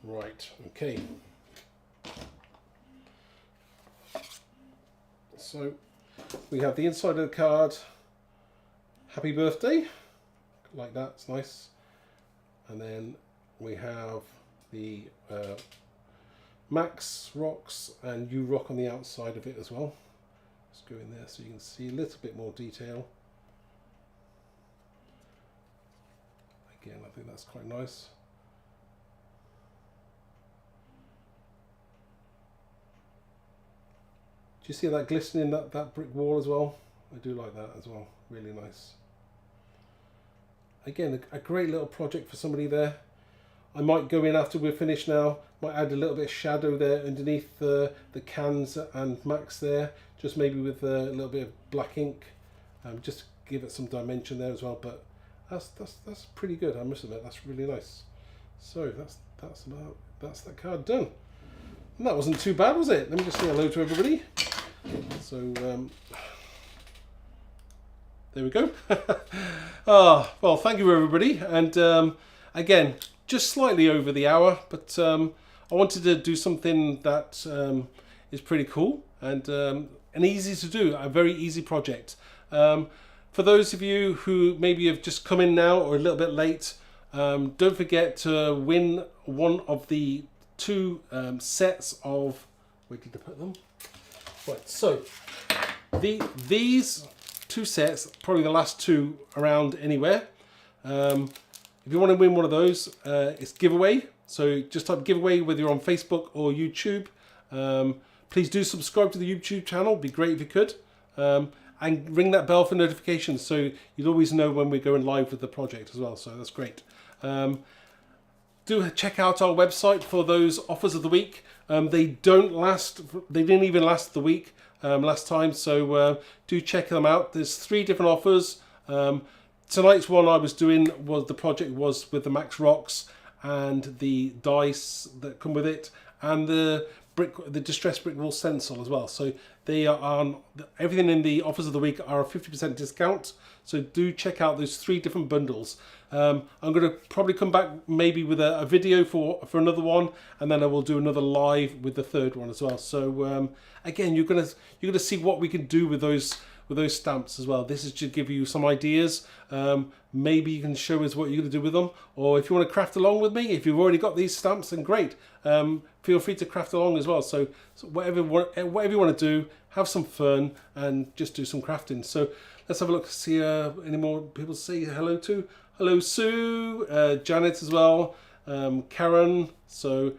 right, okay. So we have the inside of the card, happy birthday, like that, it's nice. And then we have the Max rocks and You Rock on the outside of it as well. Let's go in there so you can see a little bit more detail. Again, I think that's quite nice. Do you see that glistening, that brick wall as well? I do like that as well, really nice. Again, a great little project for somebody there. I might go in after we're finished now, might add a little bit of shadow there underneath the cans and Max there, just maybe with a little bit of black ink, just to give it some dimension there as well. But that's pretty good, I must admit, that's really nice. So that's that card done. And that wasn't too bad, was it? Let me just say hello to everybody. So there we go. Well, thank you everybody, and again, just slightly over the hour, but I wanted to do something that is pretty cool and easy to do, a very easy project. For those of you who maybe have just come in now or a little bit late, don't forget to win one of the two sets of, where did I put them? Right, so these two sets, probably the last two around anywhere. If you want to win one of those, it's giveaway. So just type giveaway whether you're on Facebook or YouTube. Please do subscribe to the YouTube channel. It'd be great if you could. And ring that bell for notifications so you'd always know when we're going live with the project as well. So that's great. Do check out our website for those offers of the week. They don't last. They didn't even last the week last time. So do check them out. There's 3 different offers. Tonight's one I was doing was the project was with the Max Rocks and the dice that come with it, and the distressed brick wall stencil as well. So they are on everything in the offers of the week are a 50% discount. So do check out those 3 different bundles. I'm going to probably come back maybe with a video for another one, and then I will do another live with the 3rd one as well. So again, you're gonna see what we can do with those stamps as well. This is to give you some ideas. Maybe you can show us what you're going to do with them, or if you want to craft along with me, if you've already got these stamps, then great. Feel free to craft along as well. So whatever you want to do, have some fun and just do some crafting. So let's have a look, see any more people say hello to. Hello Sue, Janet as well, Karen. So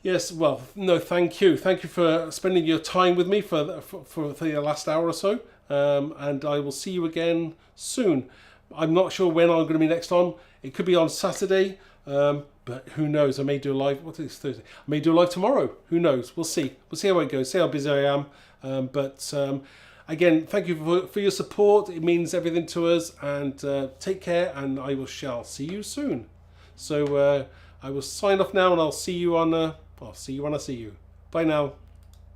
yes, well, no, thank you for spending your time with me for the last hour or so, and I will see you again soon. I'm not sure when I'm going to be next on. It could be on Saturday, But who knows? I may do a live. What is Thursday? I may do a live tomorrow. Who knows? We'll see. We'll see how it goes. See how busy I am. Again, thank you for your support. It means everything to us. And take care. And I shall see you soon. So I will sign off now, and I'll see you on. I'll see you when I see you. Bye now.